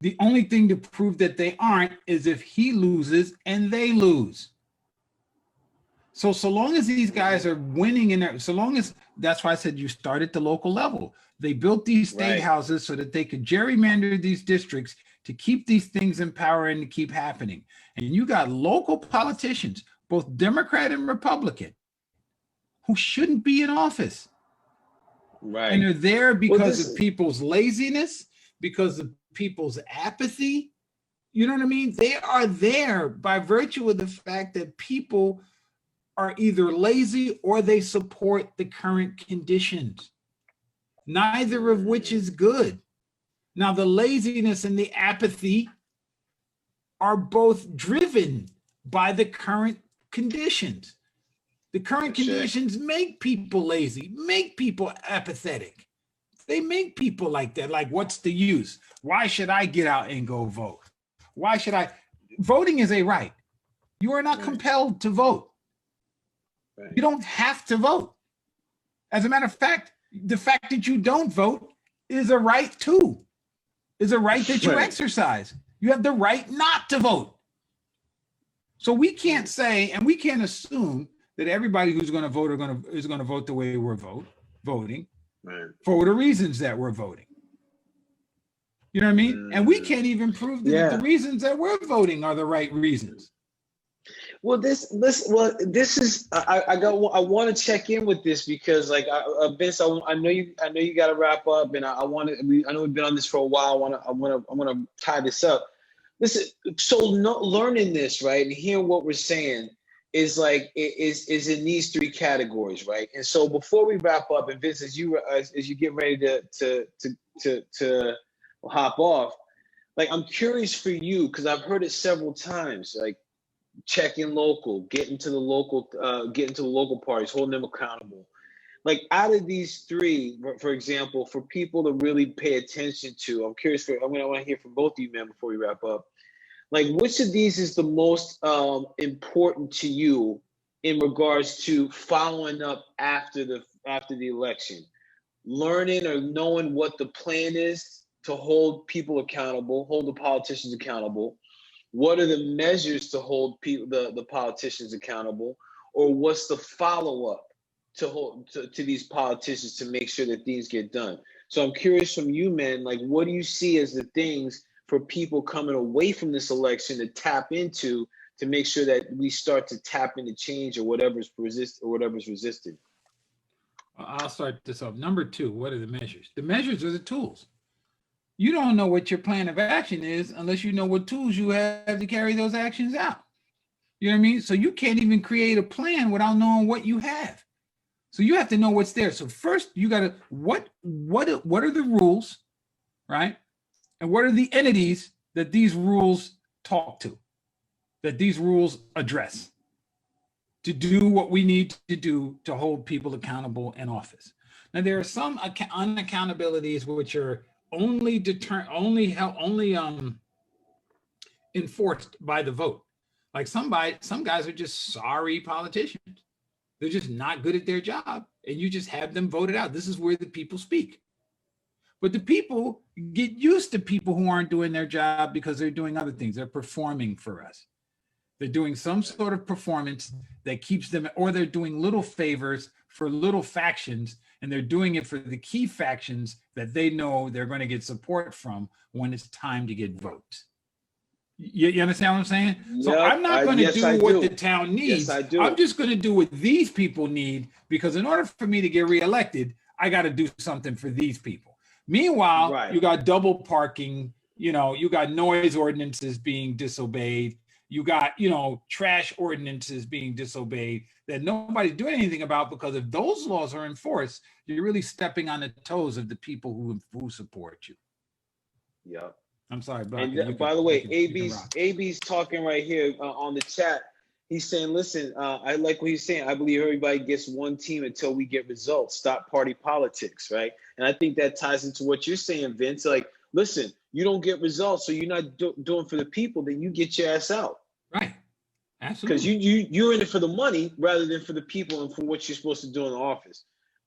The only thing to prove that they aren't is if he loses and they lose. So long as these guys are winning that's why I said you start at the local level. They built these state houses so that they could gerrymander these districts to keep these things in power and to keep happening. And you got local politicians, both Democrat and Republican, who shouldn't be in office.
Right.
And they're there because of people's laziness, because of people's apathy. You know what I mean? They are there by virtue of the fact that people are either lazy or they support the current conditions, neither of which is good. Now, the laziness and the apathy are both driven by the current conditions. The current conditions make people lazy, make people apathetic. They make people like that. Like, what's the use? Why should I get out and go vote? Why should I? Voting is a right. You are not compelled to vote. You don't have to vote. As a matter of fact, the fact that you don't vote is a right too, is a right that you exercise. You have the right not to vote. So we can't say, and we can't assume that everybody who's going to vote is going to vote the way we're voting for the reasons that we're voting. You know what I mean? And we can't even prove that the reasons that we're voting are the right reasons.
Well, this is I want to check in with this because, like, Vince, I know you got to wrap up, and I know we've been on this for a while. I want to tie this up. Listen, so learning this, right, and hearing what we're saying is is in these three categories, right? And so before we wrap up, and Vince, as you get ready to hop off, like, I'm curious for you because I've heard it several times, like, checking local, getting to the local parties, holding them accountable. Like, out of these three, for example, for people to really pay attention to, I want to hear from both of you, man, before we wrap up. Like, which of these is the most important to you in regards to following up after the election? Learning or knowing what the plan is to hold people accountable, hold the politicians accountable. What are the measures to hold the politicians accountable, or what's the follow-up to these politicians to make sure that things get done? So I'm curious from you, man, like, what do you see as the things for people coming away from this election to tap into to make sure that we start to tap into change or whatever's resisted?
I'll start this off. Number two, what are the measures? The measures are the tools. You don't know what your plan of action is unless you know what tools you have to carry those actions out. You know what I mean? So you can't even create a plan without knowing what you have. So you have to know what's there. So first you got to, what are the rules, right? And what are the entities that these rules talk to, that these rules address to do what we need to do to hold people accountable in office? Now, there are some unaccountabilities which are only enforced by the vote. Like, some guys are just sorry politicians. They're just not good at their job, and you just have them voted out. This is where the people speak. But the people get used to people who aren't doing their job because they're doing other things. They're performing for us. They're doing some sort of performance that keeps them, or they're doing little favors for little factions, and they're doing it for the key factions that they know they're going to get support from when it's time to get votes. You understand what I'm saying? Yep, so I'm not going to do what the town needs. Yes, I do. I'm just going to do what these people need, because in order for me to get reelected, I got to do something for these people. Meanwhile, you got double parking, you got noise ordinances being disobeyed. You got, trash ordinances being disobeyed that nobody's doing anything about, because if those laws are enforced, you're really stepping on the toes of the people who support you.
Yeah.
I'm sorry.
And by the way, AB's talking right here on the chat. He's saying, listen, I like what he's saying. I believe everybody gets one team until we get results. Stop party politics, right? And I think that ties into what you're saying, Vince. Like, listen, you don't get results, so you're not doing for the people, then you get your ass out.
Right. Absolutely.
Because you're in it for the money rather than for the people and for what you're supposed to do in the office.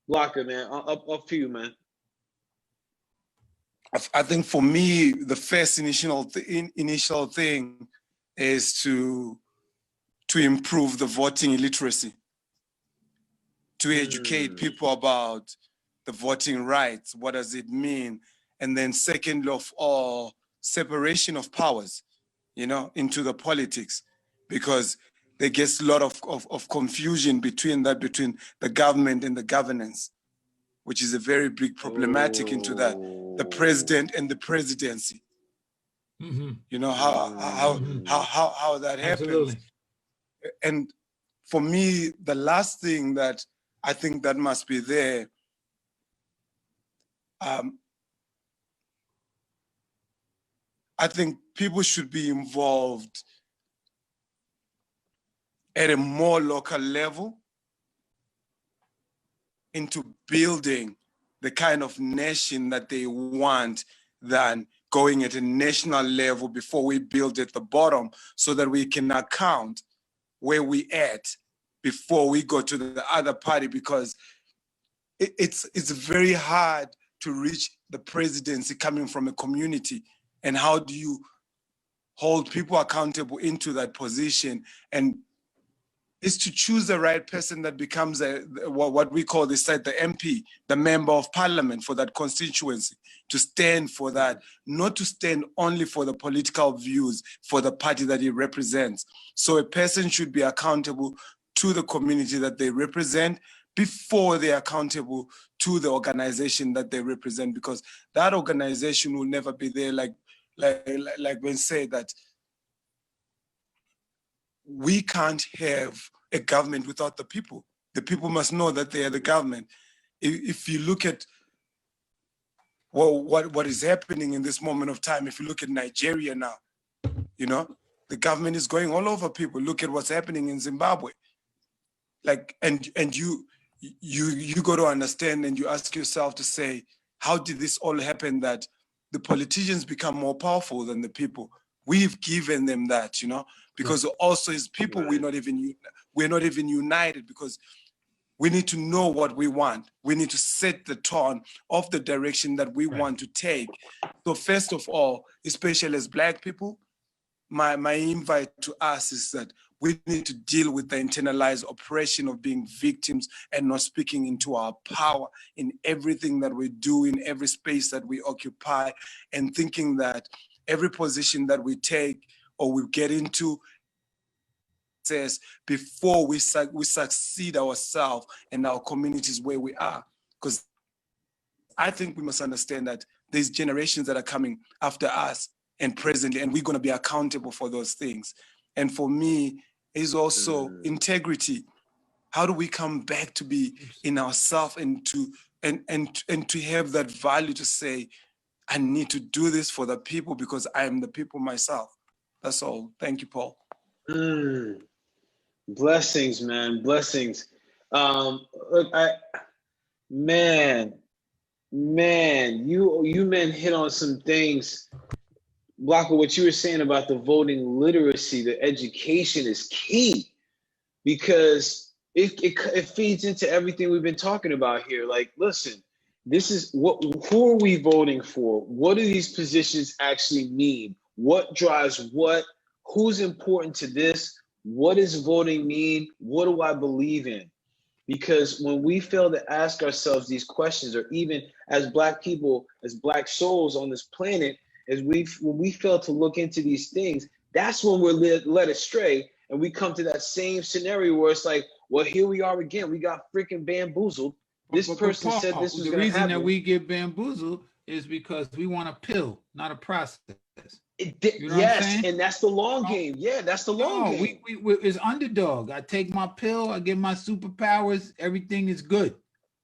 Blocker, man, up to you, man.
I think for me, the first initial thing is to improve the voting illiteracy, to educate people about the voting rights. What does it mean? And then second of all, separation of powers, into the politics, because there gets a lot of confusion between the government and the governance. which is a very big problematic into that, the president and the presidency. You know how that happens.
Absolutely.
And for me, the last thing that I think that must be there, I think people should be involved at a more local level into building the kind of nation that they want than going at a national level before we build at the bottom, so that we can account where we at before we go to the other party, because it's very hard to reach the presidency coming from a community. And how do you hold people accountable into that position? And is to choose the right person that becomes what we call this side the MP, the member of parliament for that constituency, to stand for that, not to stand only for the political views for the party that he represents. So a person should be accountable to the community that they represent before they're accountable to the organization that they represent, because that organization will never be there. Like when said that we can't have a government without the people. The people must know that they are the government. If you look at what is happening in this moment of time, if you look at Nigeria now, you know, the government is going all over people. Look at what's happening in Zimbabwe. Like, and you got to understand, and you ask yourself to say, how did this all happen that the politicians become more powerful than the people? We've given them that, you know, because also as people, we're not even united, because we need to know what we want. We need to set the tone of the direction that we want to take. So first of all, especially as Black people, my invite to us is that we need to deal with the internalized oppression of being victims and not speaking into our power in everything that we do, in every space that we occupy, and thinking that every position that we take or we get into says before we succeed ourselves and our communities where we are. Because I think we must understand that there's generations that are coming after us and presently, and we're going to be accountable for those things. And for me, is also integrity. How do we come back to be in ourselves and to have that value to say, I need to do this for the people because I am the people myself. That's all. Thank you, Paul.
Blessings, man. Blessings. Look, man, you men hit on some things. Blanca, what you were saying about the voting literacy, the education is key, because it feeds into everything we've been talking about here. Like, listen, this is who are we voting for? What do these positions actually mean? What drives what? Who's important to this? What does voting mean? What do I believe in? Because when we fail to ask ourselves these questions, or even as Black people, as Black souls on this planet, when we fail to look into these things, that's when we're led astray, and we come to that same scenario where it's like, well, here we are again. We got freaking bamboozled. This person said this was going to happen.
The reason that we get bamboozled is because we want a pill, not a process.
Yes, and that's the long game. Yeah, that's the long game.
It's underdog. I take my pill, I get my superpowers, everything is good.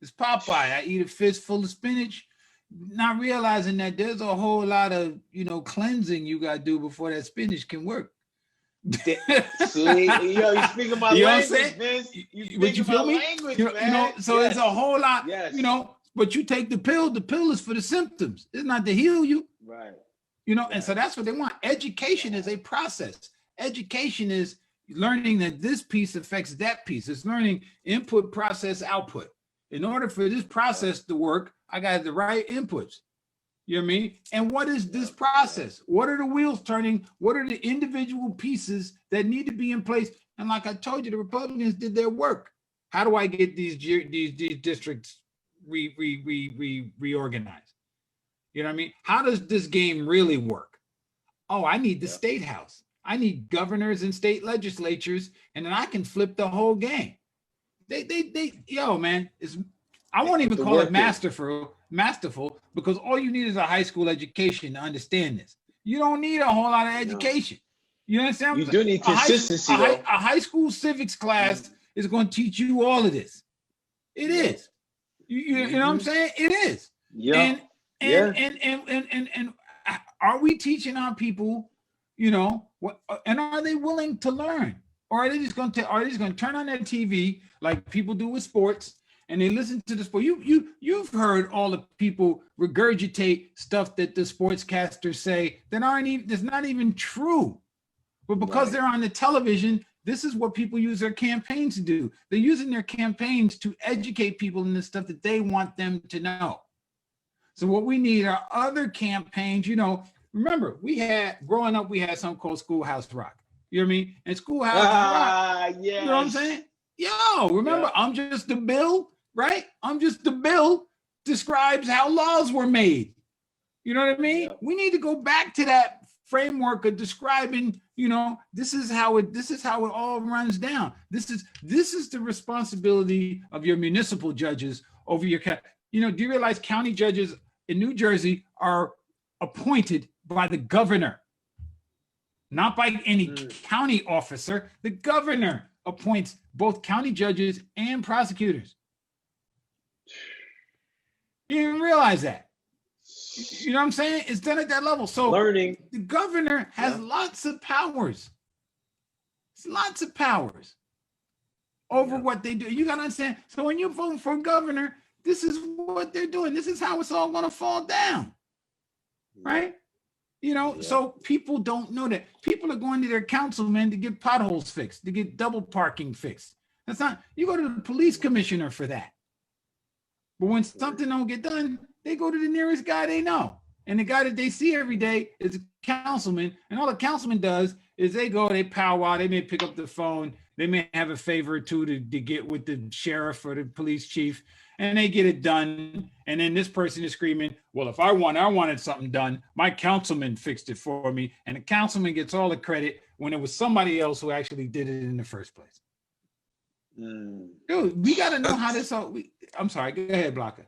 It's Popeye. I eat a fistful of spinach, not realizing that there's a whole lot of, cleansing you got to do before that spinach can work.
See, you speaking my language, Vince.
You feel me?
Language,
so
yes.
It's a whole lot,
yes.
But you take the pill is for the symptoms. It's not to heal you.
Right.
And so that's what they want. Education is a process. Education is learning that this piece affects that piece. It's learning input, process, output. In order for this process to work, I got the right inputs. You know what I mean? And what is this process? What are the wheels turning? What are the individual pieces that need to be in place? And like I told you, the Republicans did their work. How do I get these districts reorganized? You know what I mean? How does this game really work? Oh, I need the state house. I need governors and state legislatures, and then I can flip the whole game. Man, I won't even call it masterful because all you need is a high school education to understand this. You don't need a whole lot of education. You understand?
You do need consistency, though.
A high school civics class is going to teach you all of this. It is. You know what I'm saying? It is.
Yeah.
And are we teaching our people, you know, and are they willing to learn? Or are they just going to turn on their TV like people do with sports and they listen to the sport? You've heard all the people regurgitate stuff that the sportscasters say that's not even true. But because they're on the television, this is what people use their campaigns to do. They're using their campaigns to educate people in the stuff that they want them to know. So what we need are other campaigns. You know, remember, growing up, we had something called Schoolhouse Rock. You know what I mean? And Schoolhouse Rock,
yes.
You know what I'm saying? Yo, remember, I'm just the bill, right? I'm just the bill describes how laws were made. You know what I mean? We need to go back to that framework of describing, you know, this is how it all runs down. This is the responsibility of your municipal judges over your, you know, do you realize county judges in New Jersey are appointed by the governor, not by any county officer. The governor appoints both county judges and prosecutors. You didn't realize that. You know what I'm saying? It's done at that level. So the governor has lots of powers. It's lots of powers over what they do. You got to understand. So when you're voting for a governor, this is what they're doing. This is how it's all going to fall down. Right? You know, so people don't know that. People are going to their councilmen to get potholes fixed, to get double parking fixed. That's not, you go to the police commissioner for that. But when something don't get done, they go to the nearest guy they know. And the guy that they see every day is a councilman. And all the councilman does is they powwow, they may pick up the phone, they may have a favor or two to get with the sheriff or the police chief, and they get it done. And then this person is screaming, well, if I wanted something done, my councilman fixed it for me. And the councilman gets all the credit when it was somebody else who actually did it in the first place. Dude, we got to know how this all, I'm sorry, go ahead, Blocker.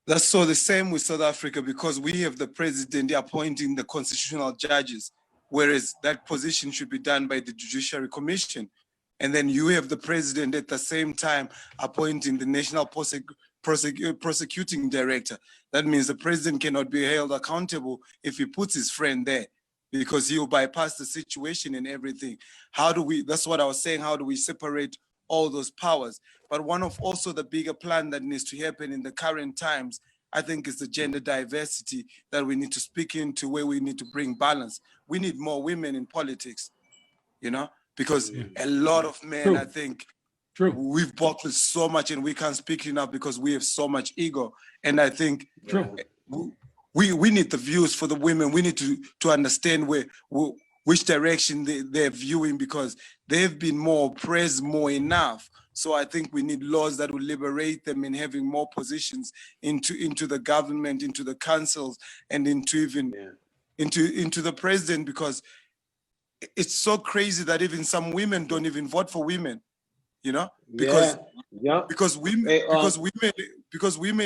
That's so the same with South Africa, because we have the president appointing the constitutional judges, whereas that position should be done by the Judiciary Commission. And then you have the president at the same time appointing the National Prosecuting Director. That means the president cannot be held accountable if he puts his friend there, because he'll bypass the situation and everything. That's what I was saying, how do we separate all those powers? But one of also the bigger plan that needs to happen in the current times, I think, is the gender diversity that we need to speak into, where we need to bring balance. We need more women in politics, you know, because a lot of men, I think, we've buckled so much and we can't speak enough because we have so much ego. And I think we need the views for the women. We need to understand which direction they're viewing, because they've been more oppressed more enough. So I think we need laws that will liberate them in having more positions into the government, into the councils, and into the president, because it's so crazy that even some women don't even vote for women, you know, because women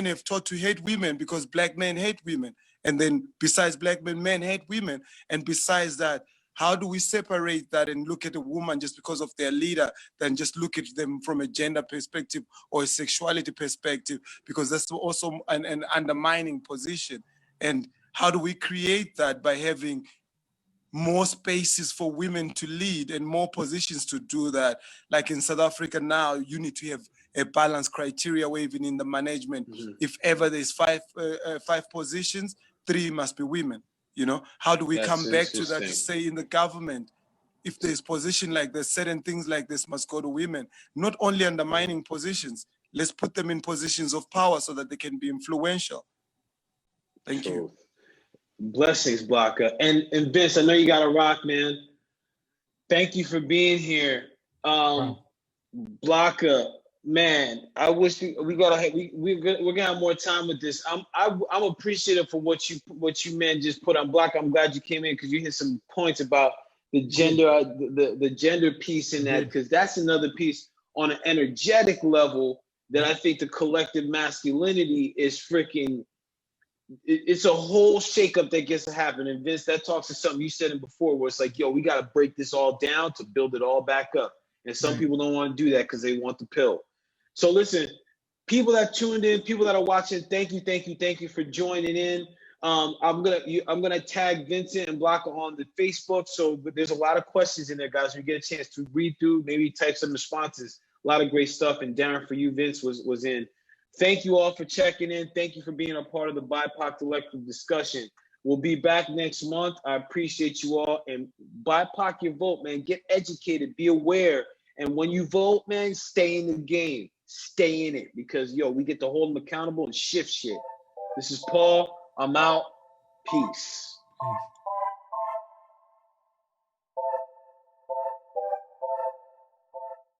have taught to hate women, because black men hate women. And then besides black men hate women. And besides that, how do we separate that and look at a woman just because of their leader, than just look at them from a gender perspective or a sexuality perspective, because that's also an undermining position. And how do we create that? By having more spaces for women to lead and more positions to do that. Like in South Africa now, you need to have a balanced criteria where even in the management, if ever there's five positions, 3 must be women. You know, how do we come back to that to say in the government, if there's position like this, certain things like this must go to women, not only undermining positions, let's put them in positions of power so that they can be influential. Thank you.
Blessings, Blocker. And Vince, I know you got to rock, man. Thank you for being here. Blocker, man, I wish we're gonna have more time with this. I'm appreciative for what you men just put on Block. I'm glad you came in, because you hit some points about the gender, the gender piece in that, because that's another piece on an energetic level. that I think the collective masculinity is freaking, it's a whole shakeup that gets to happen. And Vince, that talks to something you said in before, where it's like, yo, we got to break this all down to build it all back up. And some people don't want to do that because they want the pill. So listen, people that tuned in, people that are watching, thank you for joining in. I'm gonna tag Vincent and Blanca on the Facebook. So there's a lot of questions in there, guys. We get a chance to read through, maybe type some responses. A lot of great stuff. And Darren, for you, Vince was in. Thank you all for checking in. Thank you for being a part of the BIPOC Collective discussion. We'll be back next month. I appreciate you all. And BIPOC your vote, man. Get educated. Be aware. And when you vote, man, stay in the game. Stay in it. Because, yo, we get to hold them accountable and shift shit. This is Paul. I'm out. Peace.